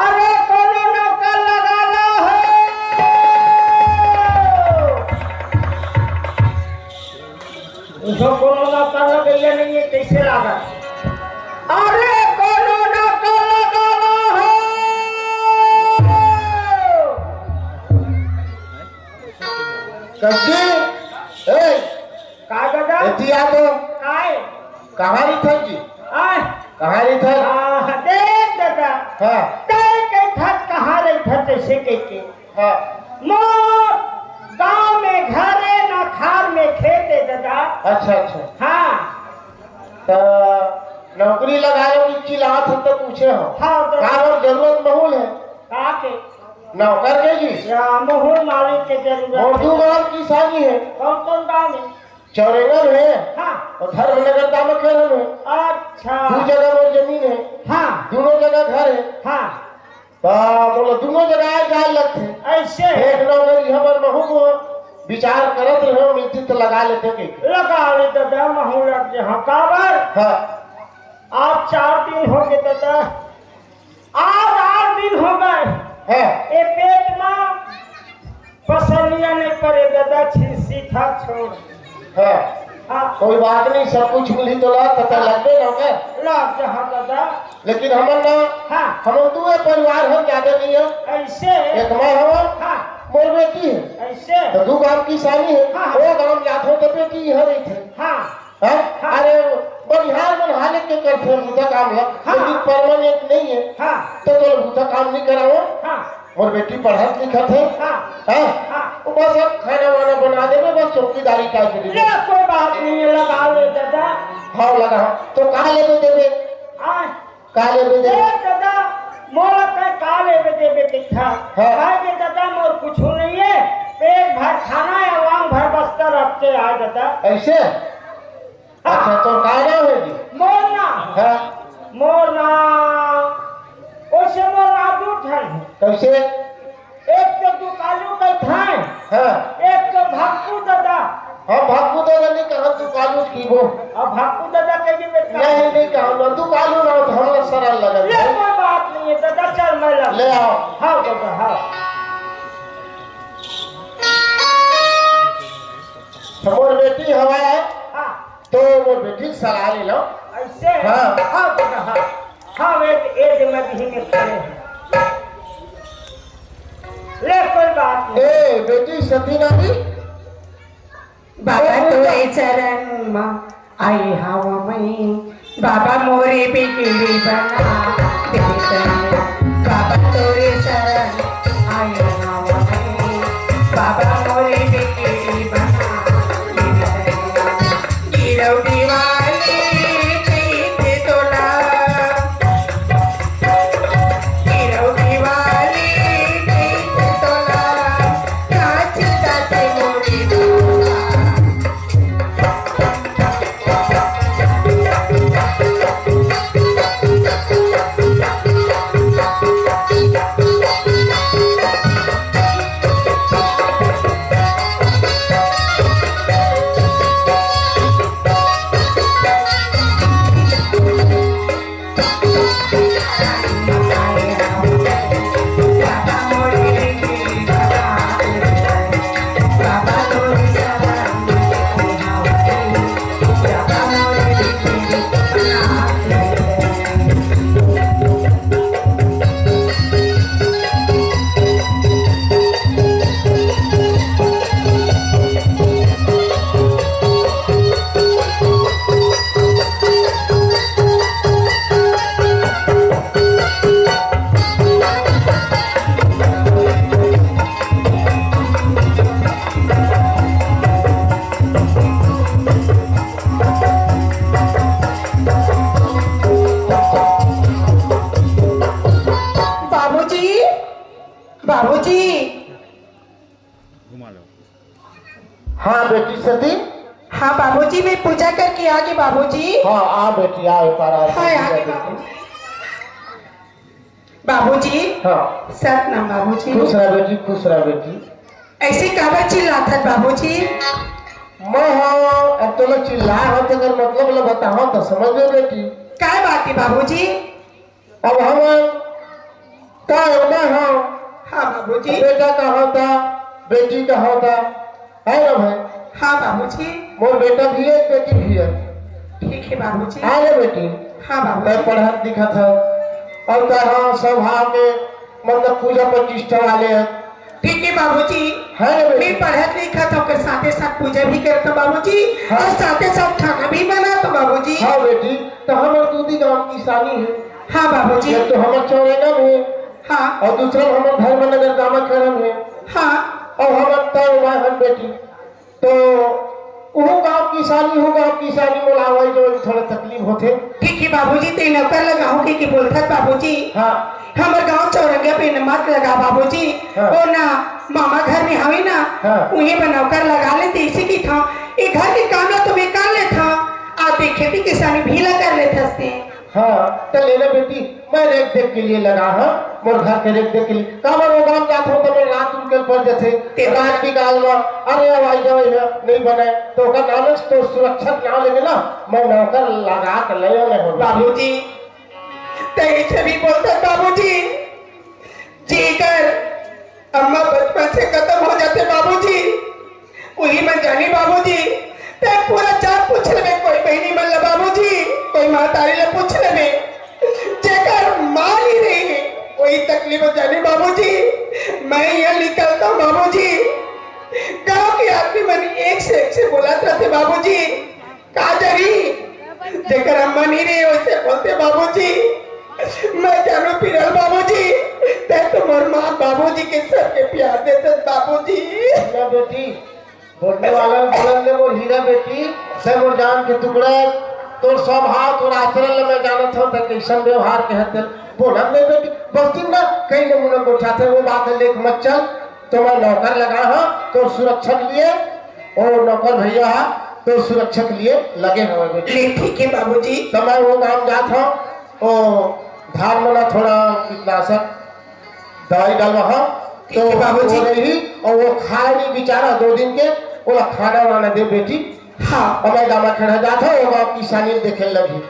A: अरे कोनो नौकर लगा लो है कोनो नौकर लगे नहीं है कैसे लगा अरे कोनो नौकर लगा लो है
E: कब्जी ए
A: का गदा
E: एतिया तो
A: काय
E: कहानी था जी
A: आय
E: कहानी था
A: देख दादा
E: हाँ
A: काय के था कहाँ रही था कैसे के
E: हाँ
A: मोर गांव में घरे न खार में खेते दादा
E: अच्छा अच्छा
A: हाँ
E: तो नौकरी लगाए की चिल्लात हम तो पूछे हो
A: हाँ तो
E: और जरूरत बहुल है
A: का के
E: नौकर के जी
A: या मोहन मालिक के जरूरत
E: उर्दू गांव की शादी है
A: कौन कौन गांव में
E: चौरेंगा में
A: हाँ
E: और धर्मनगर दामखेड़ा में
A: अच्छा
E: 2 जगह मोर जमीन है
A: हाँ
E: दोनों जगह घर है
A: हाँ
E: बोलो दोनों जगह आए जाए लगते
A: ऐसे
E: एक नौकरी हमर बहू को विचार करत रहे मिलती तो लगा लेते के
A: लगा ली दादा महू लग जे हाँ काबर
E: हाँ
A: आप 4 दिन हो गए दादा आज 8 दिन हो गए
E: हाँ
A: ए पेट में पसलियां नहीं पड़े दादा सीधा छोड़
E: हाँ
A: हाँ
E: कोई बात नहीं सब कुछ मिली तो ला पता लगते ना के
A: लग जहाँ दादा
E: लेकिन हमर ना
A: हाँ
E: हम दो परिवार हम ज्यादा नहीं है
A: ऐसे
E: एक मैं हम
A: हाँ
E: मोर बेटी है
A: ऐसे
E: तो 2 गांव की शादी है
A: हाँ।
E: वो गांव जाते तो बेटी यहाँ नहीं थे
A: हाँ
E: हाँ अरे बनिहार बना ले के करते हैं बुधा काम है
A: हाँ।
E: लेकिन परमानेंट नहीं है
A: हाँ
E: तो बुधा काम नहीं कराओ
A: हाँ
E: मोर बेटी पढ़त लिखत है
A: हाँ
E: हाँ
A: हाँ
E: वो बस अब खाना वाना बना देवे बस चौकीदारी टाइप की
A: ले कोई बात नहीं है, लगा ले दादा।
E: हाँ लगा तो कहाँ लेके देवे
A: हाँ
E: कहाँ लेके
A: ए
E: देवे
A: दादा मोर का काले में देवे के था
E: हाँ।
A: भाई के दादा मोर कुछ नहीं है, पेट भर खाना है, वांग भर बस्तर रखते आए दादा।
E: ऐसे अच्छा तो कहाँ ना होगी
A: मोर ना
E: हाँ
A: मोर ना ओसे मोर राजू ठन
E: कैसे
A: एक तो तू कालू का था
E: हाँ
A: एक तो भक्कू दादा।
E: हाँ भागू तो नहीं कहा तू कालू की वो
A: अब भक्कू दादा के लिए बेटा
E: नहीं कहा ना तू कालू ना तो हम सरल लगा
A: ले कोई बात नहीं है दादा, चल मैं लग
E: ले आओ
A: हाँ दादा हाँ।
E: तो मोर बेटी हवा है
A: हाँ
E: तो मोर बेटी सलाह ले लो
A: ऐसे
E: हाँ।
A: हाँ दादा हाँ हाँ एक में भी में खड़े हैं। ले कोई बात नहीं।
E: ए बेटी सती नामी
B: बाबा तोरे चरण मा आई हवा मई, बाबा मोरे बिगड़ी बना दे, बाबा तोरे चरण आई हवा मई, बाबा मोरे बिगड़ी बना दे, गिरव दीवानी कैसे तोला, गिरव दीवानी कैसे तोला, कांच दाते मोरी तोला। बाबूजी
E: हाँ बेटी सती
B: हाँ बाबूजी मैं पूजा करके आ गई बाबूजी।
E: हाँ आ बेटी आ एक बार
B: हाँ आ गई बाबूजी।
E: हाँ
B: सतनाम बाबूजी।
E: खुश रह बेटी खुश रह बेटी।
B: ऐसे काबर चिल्लाता बाबूजी?
E: मैं हाँ अब तो लोग चिल्लाए हो तो अगर मतलब लोग बताओ तो समझ लो बेटी।
B: क्या बात है बाबूजी?
E: अब हम का मैं हाँ
B: हाँ बाबूजी।
E: बेटा का होता बेटी का होता है ना भाई?
B: हाँ बाबूजी।
E: मोर बेटा भी है बेटी भी है।
B: ठीक है बाबूजी।
E: हाँ रे बेटी।
B: हाँ
E: मैं
B: बाबूजी।
E: पढ़ा लिखा था और कहा सभा में मतलब पूजा प्रतिष्ठा वाले हैं।
B: ठीक है बाबूजी।
E: है रे
B: मैं
E: बेटी।
B: पढ़त लिखा था और साथे साथ पूजा भी करता बाबूजी
E: हाँ।
B: और साथे साथ खाना भी बनाता बाबूजी।
E: हाँ बेटी तो हमारे दूधी गांव की शादी है।
B: हाँ बाबूजी।
E: एक तो हमारे चौरेगा में
B: हाँ
E: और दूसरा हमारे धर्मनगर दामोदर में
B: हाँ
E: और हमारे तय हम बेटी तो वो गांव की शादी हो गांव की शादी बोलावा जो थोड़ा तकलीफ होते।
B: ठीक है बाबूजी। ते नौकर लगाओ की बोलता बाबूजी?
E: हाँ
B: हमारे गांव चौरंगा पे मत लगा बाबूजी।
E: हाँ।
B: और ना मामा घर में हवे ना
E: हाँ।
B: उन्हें बनौकर लगा लेते इसी की था ये घर के काम ना तो बेकार ले था आप खेती किसानी भी कर लेते हंसते।
E: हाँ तो लेना बेटी मैं रेख देख के लिए लगा हाँ मोर घर के रेख देख के लिए कहाँ वो गांव जाता हूँ तो मैं रात उनके पड़ जाते रात की गाल में अरे आवाज जाओ नहीं बने तो का नाम तो सुरक्षा यहाँ लेके ना मैं नौकर लगा कर ले हो
B: बाबूजी तो ऐसे भी बोलता बाबूजी जीकर अम्मा बचपन से खत्म हो जाते बाबूजी वही मैं जानी बाबूजी ते पूरा चार पूछ ले कोई बहनी मन बाबूजी कोई मातारी ले पूछ ले जेकर मां ही रही है वही तकलीफ जानी बाबूजी। मैं यहाँ निकलता हूँ बाबूजी गांव के आदमी मन एक से बुलाते रहते बाबूजी काजरी जेकर अम्मा नहीं रही वैसे बोलते बाबूजी। मैं जानू पिरल बाबूजी
E: ते तुम्हार माँ बाबूजी के सर के प्यार देते बाबूजी। ना बेटी बोलने वाला बोलन ले वो हीरा बेटी से मोर जान के टुकड़ा तोर स्वभाव तोर आचरण में जानत हो त कैसन व्यवहार के हते बोलन ले बेटी बस्ती ना कहीं न मुन को उठाते वो बात लेख मत चल तो मैं नौकर लगा हां तो सुरक्षा के लिए और नौकर भैया तो सुरक्षा के लिए लगे हुए बेटी। ठीक है बाबूजी। तो मैं वो गांव जात हूं ओ धान में थोड़ा कीटनाशक दवाई डालवा हाँ तो बाबूजी रही और वो खाए नहीं बेचारा 2 दिन के बोला खाना वाना दे बेटी। हाँ और मैं दामा खड़ा जाता वो बाप किसानी देखे लगी।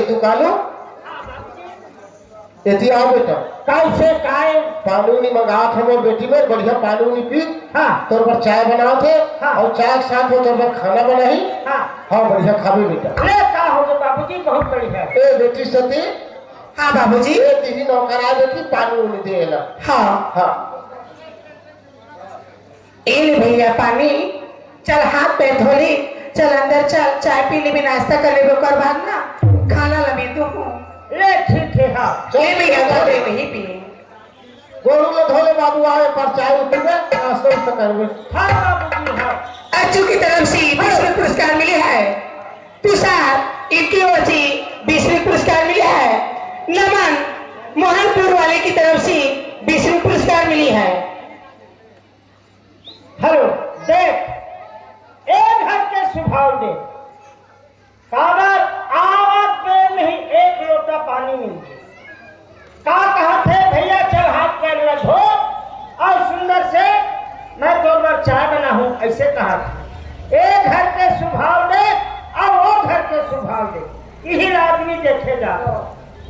E: दुकानो एती आओ बेटा काल से काय पानी नहीं मंगाओ थे मोर बेटी में बढ़िया पानी नहीं पी। हाँ तोर पर चाय बनाओ थे। हाँ और चाय के साथ में तोर पर खाना बनाई। हाँ हाँ बढ़िया खाबे बेटा। ले का हो गए बाबूजी बहुत बढ़िया। ए बेटी सती। हाँ बाबूजी। ए तेरी नौकर आ बेटी पानी नहीं देला। हाँ हाँ
F: ए भैया पानी चल हाथ पैर धो ले चल अंदर चल चाय पी ले भी नाश्ता कर ले कर बाद ना खाना लगे तो
A: ले ठीक है। हाँ
F: ये भैया गोरे नहीं पिए
E: गोरू में धोले बाबू आए पर चाय उठे नाश्ता उस्ता करवे।
A: हाँ बाबूजी हाँ
F: अच्छू की तरफ से 20 पुरस्कार मिले है तुषार इनकी ओर से 20 पुरस्कार मिले है नमन मोहनपुर वाले की तरफ से 20 पुरस्कार मिली है।
A: हेलो देख एक घर के स्वभाव दे कागज आवत पे नहीं एक लोटा पानी मिल का कहा थे भैया चल हाथ पैर धो और सुंदर से मैं दो बार चाय बना हूं ऐसे कहा था। एक घर के स्वभाव दे और वो घर के स्वभाव दे यही आदमी देखेगा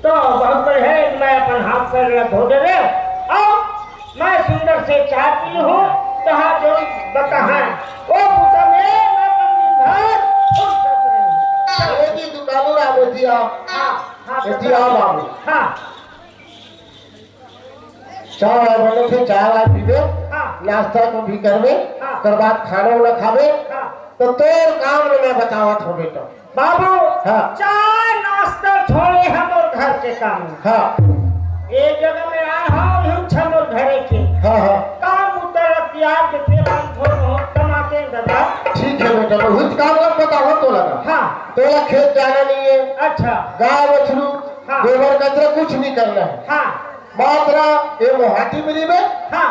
A: तो बहुत बढ़िया है। मैं अपन हाथ पैर धो दे रहे और मैं सुंदर से चाय पी हूँ कहा जो बता है वो पुता में मैं
E: की दुकानों आ बेटी आओ। हाँ बेटी आओ बाबू।
A: हाँ
E: चाय बने थे चाय वाय पीबे। हाँ नाश्ता को भी करवे। हाँ कर बाद खाना वाना खावे। हाँ तो तोर काम में मैं बतावत हो बेटा
A: बाबू।
E: हाँ
A: चाय नाश्ता छोड़े हम और घर के काम।
E: हाँ
A: एक जगह में आए हम छम और घरे के।
E: हाँ हाँ
A: काम उतर प्याज के बाद थोड़ा टमाटर दादा।
E: ठीक है बेटा बहुत काम का पता हो तो लगा।
A: हाँ
E: तोला खेत जाना नहीं है।
A: अच्छा
E: गाय बछरू
A: हाँ
E: गोबर कचरा कुछ नहीं करना है।
A: हाँ
E: मात्रा ये मोहाटी मिली में।
A: हाँ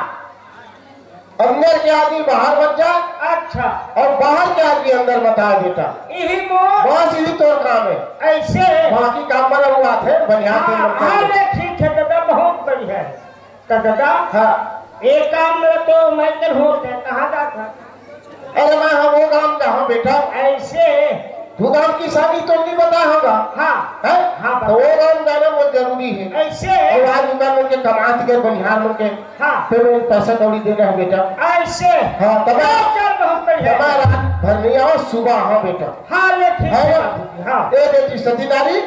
E: अंदर के आदमी बाहर मत जा।
A: अच्छा
E: और बाहर के आदमी अंदर बता बेटा
A: यही मोर
E: बस यही तो काम है
A: ऐसे
E: बाकी काम बना हुआ थे बढ़िया
A: हाँ ठीक है दादा बहुत बढ़िया है। तो दादा
E: हाँ
A: एक काम में तो मैं कल होते कहाँ जाता।
E: अरे मैं हाँ वो काम कहा बेटा
A: ऐसे
E: तू काम की शादी तो नहीं बता होगा।
A: हाँ
E: है
A: हाँ
E: तो वो काम जाना बहुत जरूरी है।
A: ऐसे
E: और आज दुकान में के कमात के बनिहार में के
A: हाँ
E: फिर पैसा कौड़ी देना है बेटा।
A: ऐसे
E: हाँ तब
A: बहुत बढ़िया
E: रात भर नहीं आओ सुबह। हाँ बेटा
A: हाँ ले ठीक
E: है
A: है
E: ना।
A: हाँ
E: ए बेटी सतीदारी।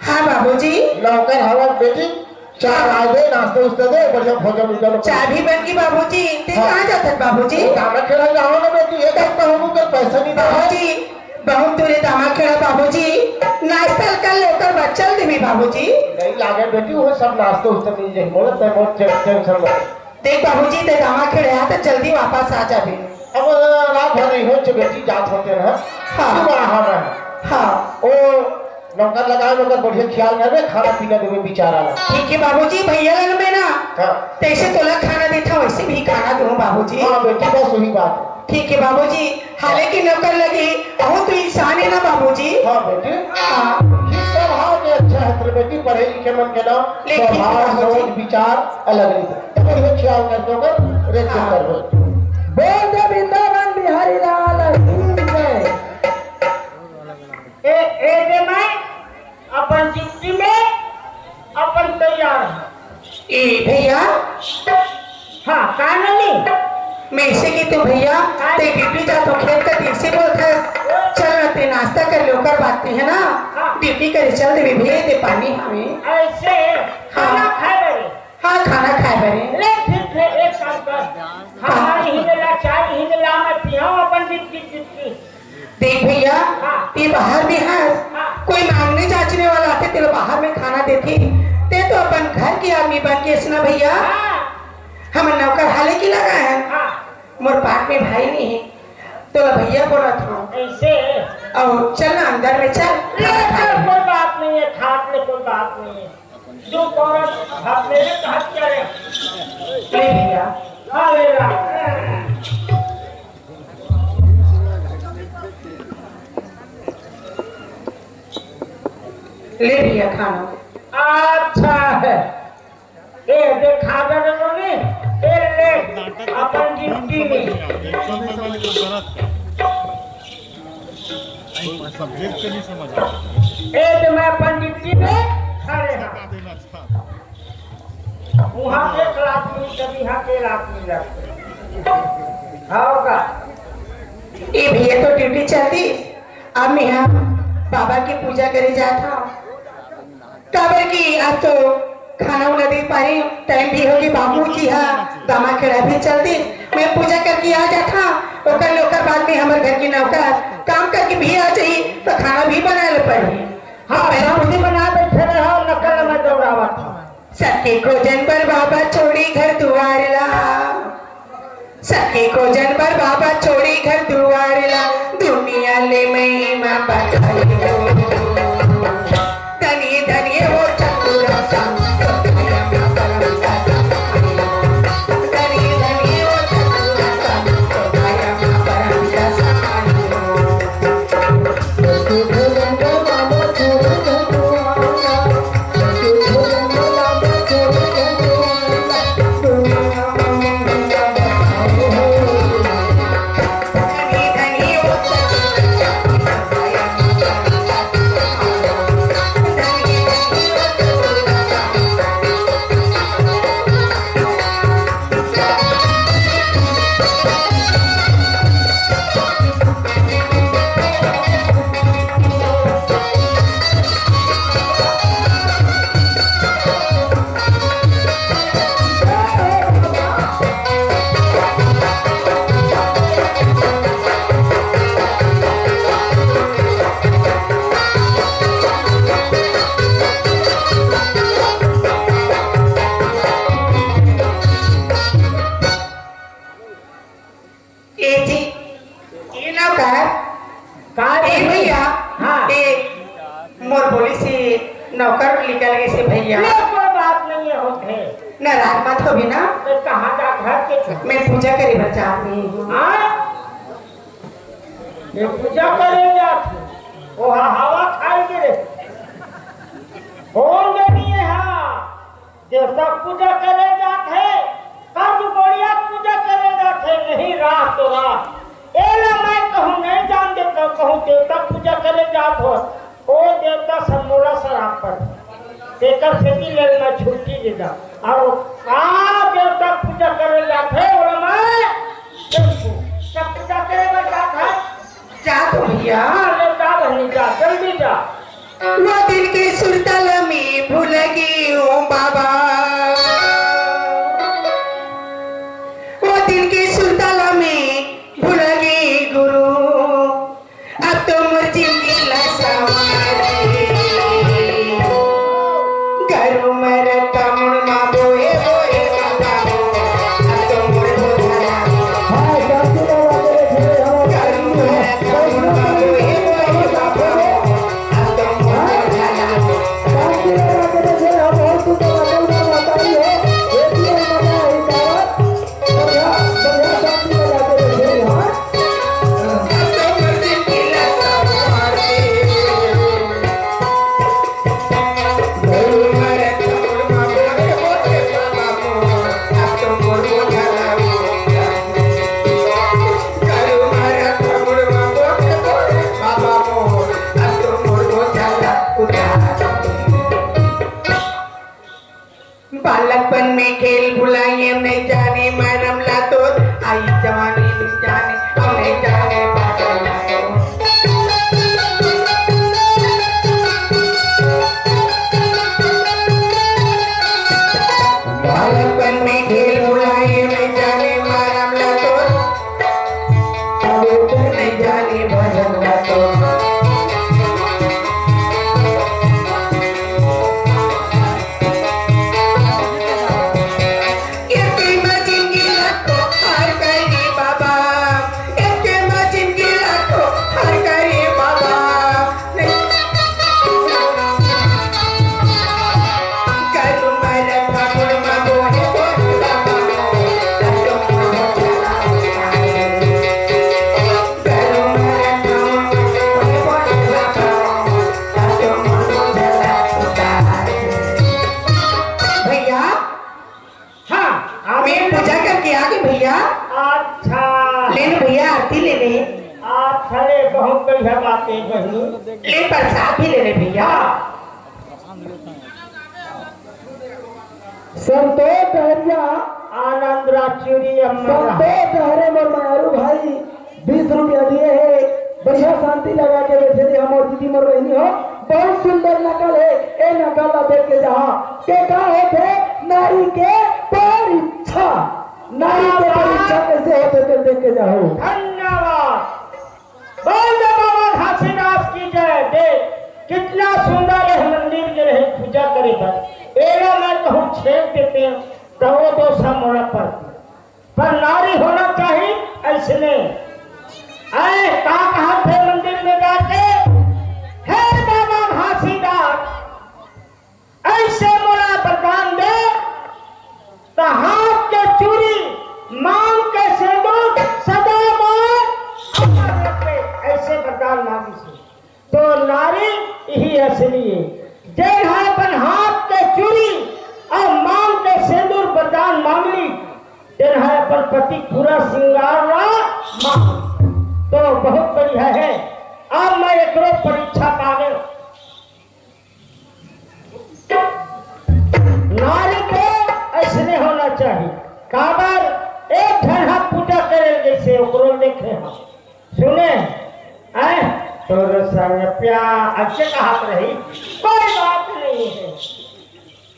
F: हाँ बाबूजी
E: नौकर हवा बेटी चाय आ दे नाश्ता उस्ता दे बढ़िया भोजन उजन
F: चाय भी बन गई बाबूजी ते
E: हाँ।
F: कहाँ जाते बाबूजी
E: दाना खेला जाओ ना बेटी एक हफ्ता हो गया पैसा नहीं दे
F: बाबूजी बहुत दूरे दामा खेड़ा बाबूजी नाश्ता कर लेकर बच्चल देवी बाबूजी
E: नहीं लागे बेटी वो सब नाश्ता उस्ता मिल जाए बोले तो बहुत टेंशन में।
F: देख बाबूजी ते दामा खेड़ा तो जल्दी वापस आ जाबे।
E: अब रात भर नहीं हो बेटी जात होते ना।
F: हाँ।
E: सुबह हाँ मैं
F: हाँ
E: ओ नौकर लगाए नौकर बढ़िया ख्याल करवे खाना पीना देवे बेचारा ला।
F: ठीक है बाबूजी भैया लग में ना
E: हाँ
F: तैसे तोला खाना देता वैसे भी खाना दूं बाबूजी।
E: हाँ बेटी बस वही बात है।
F: ठीक है बाबूजी हालांकि नौकर लगी वो तो इंसान है ना बाबूजी।
E: हाँ बेटी
F: हाँ
E: ये स्वभाव में अच्छा है तेरे बेटी पढ़े लिखे मन के नाम
F: लेकिन
E: स्वभाव
F: बाबूजी-
E: सोच विचार अलग नहीं तो बढ़िया ख्याल कर दोगे रेख कर दो।
B: बोल दे वृंदावन बिहारी लाल की जय।
A: ए दे मैं अपन जिंदगी में अपन तैयार है।
F: ए भैया
A: हाँ का नहीं
F: मैं इसे की तो भैया ते ड्यूटी जा तो खेत का दिन से बोलता है चल ना ते नाश्ता कर लो कर बात है ना ड्यूटी करे चल दे भैया दे पानी हमें
A: ऐसे खाना खाए बरे।
F: हाँ खाना खाए बरे
A: ले फिर एक काम कर हमारी हिंदला चाय हिंदला में पियाओ अपन जिंदगी
F: देख भैया ते बाहर में है कोई मांगने जांचने वाला आते तेरे बाहर में खाना देती ते तो अपन घर की आदमी बन के सुना भैया हम नौकर हाले की लगा है मोर पास में भाई नहीं है तो भैया बोला था
A: ऐसे
F: और चल ना अंदर में चल
A: कोई बात नहीं है खाट ले कोई बात नहीं है जो कौन हाथ मेरे हाथ क्या रे
F: ले भैया
A: हाँ ले ला
F: ले भैया खाना।
A: अच्छा है ए देखा जरूरी ए ले अपन जिंदगी में
G: सब्जेक्ट के नहीं समझ आ
A: ए तो मैं अपन जिंदगी में खड़े हाँ
G: देना था
A: वहाँ के क्लास में कभी यहाँ के क्लास में जाते होगा
F: ये भैया तो ड्यूटी चलती अब मैं यहाँ बाबा की पूजा करे जाता काबर की आज तो खाना उना दे पाई टाइम भी होगी बाबू जी हाँ दामा खड़ा भी चलती मैं पूजा करके आ जाता ओकर लोकर बाद में हमारे घर की नौकर काम करके भी आ जाई तो खाना भी बना ले पड़ी।
A: हाँ सब्जी बना बैठे रहे हो नकल में दौड़ावा
F: सके को जन पर बाबा छोड़ी घर दुआर ला सके को जन पर बाबा छोड़ी घर दुआर ला दुनिया ले महिमा बताई धनिये धनिये वो चतुरा सा धनिये धनिये वो चतुरा सा आया परमपिता धनिये धनिये वो ए जी ये नौकर ए भैया
A: हाँ।
F: ए मोर बोली से नौकर निकल गए से भैया
A: ले कोई बात नहीं है होते
F: नाराज मत हो भी ना
A: तो कहाँ जा घर के
F: मैं पूजा करे बचा रही
A: हाँ ये पूजा करेंगे आप वो हवा खाएंगे रे होंगे नहीं है हाँ देवता पूजा करे जाते कब बढ़िया पूजा करे जाते नहीं रात तो रात ए ना मैं कहूँ नहीं जान देता कहूँ देवता पूजा करे जात हो ओ देवता समोला शराब पर देकर खेती ले लेना छुट्टी देता और कहाँ देवता पूजा करे जाते बोला मैं सब पूजा करे जाता है
F: जा तो भैया
A: हाँ ले जा बहनी जा जल्दी जा
F: वो दिल के सुरतल में भूल गई ओ बाबा वो दिल के सुरतल में भूल गई गुरु अब तो मोर जिंदगी ला सवारे घरों में रहता मुड़ माँ बोए बोए बाबा अब तो मोर बोला घरों में रहता मुड़ माँ बोए बोए बाबा अब तो मोर
A: तेज बहनी।
F: ये प्रसाद भी ले ले भैया।
B: संतोष डहरिया
A: आनंद चूड़ी अम्मा
B: संतोष डहरे मोर मारू भाई 20 रुपया दिए है। बढ़िया शांति लगा के बैठे थे हम और दीदी मोर बहनी हो। बहुत सुंदर नकल है। ए नकल ला देख के जहाँ के का होते नारी के परीक्षा, नारी के परीक्षा कैसे होते थे देख के जाओ।
A: धन्यवाद। बोल दे बाबा घासीदास की जय। देख कितना सुंदर है मंदिर के रहे पूजा करे पर एरा मैं कहूँ छेद देते हैं तो वो दोषा मोड़ा पर नारी होना चाहिए ऐसने। आए कहा थे मंदिर में जाके हे बाबा घासीदास ऐसे मोड़ा वरदान दे तो हाथ के चूड़ी मांग के सिंदूर सदा मोर ऐसे वरदान मांगी से तो नारी यही असली है। जय अपन हाथ के चूड़ी और मांग के सिंदूर वरदान मांग ली तेरा है अपन पति पूरा श्रृंगार मांग तो बहुत बढ़िया है। अब मैं एक परीक्षा पावे नारी को ऐसने होना चाहिए। काबर एक घंटा पूजा करे जैसे ओकरो देखे हम सुने आए तोर संग प्यार अच्छे कहात रही कोई बात नहीं है।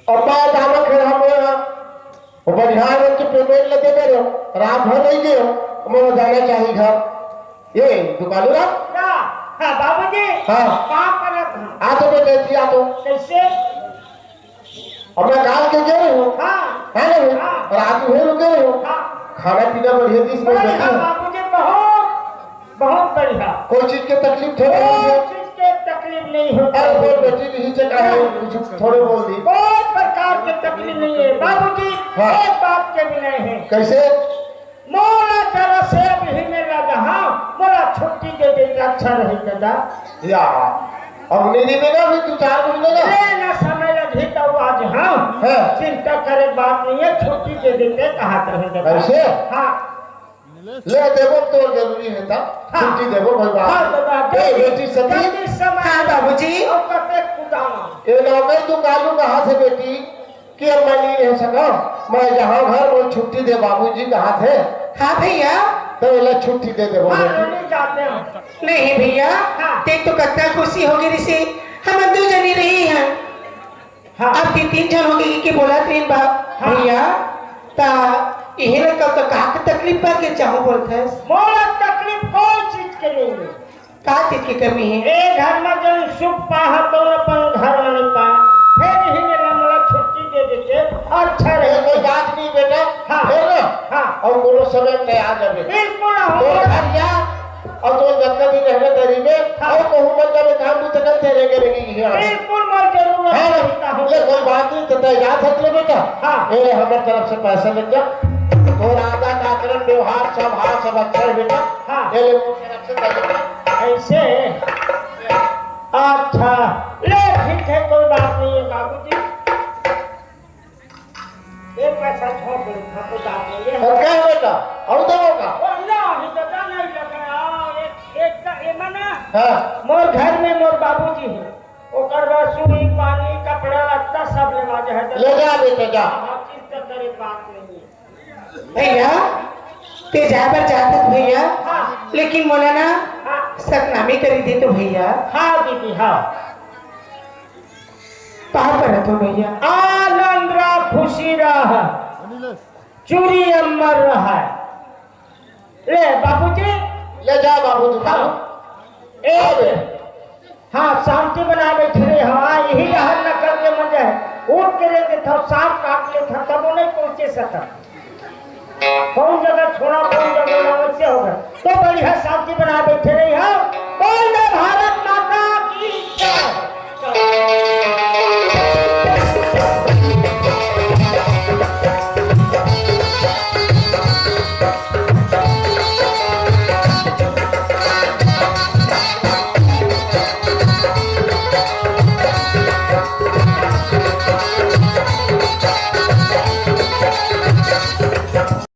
E: और बात आवक है हम बढ़िया के पेमेंट लेते करो रात भर नहीं गए मोर जाना चाहिए घर ये दुकान रा
A: हाँ बाबूजी
E: हाँ।
A: काम करत हूँ।
E: आ तो बेटी आ तो
A: कैसे
E: अब मैं काल के गए हो
A: हाँ
E: है ना
A: हाँ।
E: रात में रुके हो
A: हाँ
E: खाना पीना बढ़िया दिस में
A: बढ़िया
E: बैठी
A: बाबूजी बहुत बहुत बढ़िया
E: कोई चीज के तकलीफ थे
A: कोई चीज के तकलीफ नहीं होता
E: अरे बोल बेटी नहीं चका है कुछ थोड़े बोल दी
A: कोई प्रकार की तकलीफ नहीं है बाबूजी।
E: हाँ।
A: एक बात के भी नहीं है
E: कैसे
A: मोला तरह से अभी मेरा जहाँ मोला छुट्टी दे देता अच्छा रहे दादा।
E: या अब नहीं देगा भी तू 4 दिन लेगा
A: लेना समय लगे तो आज हाँ
E: हाँ।
A: चिंता करे बात नहीं है छुट्टी दे देते कहा रहे दादा।
E: कैसे
A: हाँ
E: ले देवो तो जरूरी है था
A: हाँ।
E: छुट्टी देवो
A: हाँ
E: भगवान
A: दादा
E: ए बेटी सती
A: जल्दी समय
F: हाँ बाबूजी।
A: और कते कुदाना
E: ये नौकर तू कालू कहाँ से बेटी कि अब मैं नहीं रह सका मैं जहाँ घर वो छुट्टी दे बाबूजी कहाँ थे
F: हाँ भैया।
E: तो ये छुट्टी दे दे
A: हाँ
E: बेटी
A: नहीं जाते हैं
F: नहीं भैया
A: हाँ।
F: देख तो कितना खुशी होगी ऋषि हम 2 जनी रही हैं
A: हाँ
F: अब 3 जन हो गई कि बोला 3 बाप
A: हाँ।
F: भैया ता यही ना कब तो कहा के तकलीफ पर के चाहो बोलते हैं
A: मोला तकलीफ कोई चीज के नहीं है।
F: कहा चीज की कमी है
A: ए घर में जन सुख पाहा तो अपन घर में नहीं पाए फिर ही मेरा मोला छुट्टी दे देते अच्छा
E: ये
A: रहे।
E: कोई बात नहीं बेटा
A: हाँ।
E: है ना
A: हाँ
E: और बोलो समय पे आ जावे
A: बिल्कुल
E: तो
A: हो
E: घर जा और तो जब भी रहने दरी में
A: हाँ।
E: और कहूँ मतलब काम भी तकल से रहेंगे नहीं यहाँ
A: बिल्कुल मोर जरूरत
E: है
A: रहता
E: ना
A: हूँ।
E: ये कोई बात नहीं तो याद रख ले बेटा
A: हाँ।
E: ये हमारे तरफ से पैसा लग जा तो राजा का आचरण व्यवहार सब अच्छा है बेटा
A: हाँ।
E: ये ले मेरी तरफ से दे दो।
A: ऐसे अच्छा ले ठीक है कोई बात नहीं है बाबूजी एक पैसा छोड़ दो कोई बात नहीं है।
E: और क्या है बेटा और दो का हाँ
A: मोर घर में मोर बाबूजी है ओकर बाद सुई पानी कपड़ा लत्ता सब लेवा जाए
E: ले जा बेटा जा
A: चिंता करे बात नहीं है।
F: भैया ते जाए पर जाते तो भैया
A: हाँ
F: लेकिन मौलाना
A: हाँ
F: सकनामी करी दी तो भैया
A: हाँ दीदी हाँ
F: कहाँ पर है तो भैया
A: आनंद रहा खुशी रहा चूरी अमर रहा ले बाबूजी
E: ले जा बाबू दुकान
A: एक हाँ शांति बना बैठे रहे हाँ यही रहन न करके मजा है उठ के लेते था सांप काट ले था तब वो नहीं पहुंचे सका कौन जगह छोड़ा कौन जगह ना वैसे होगा तो बढ़िया शांति बना बैठे रहे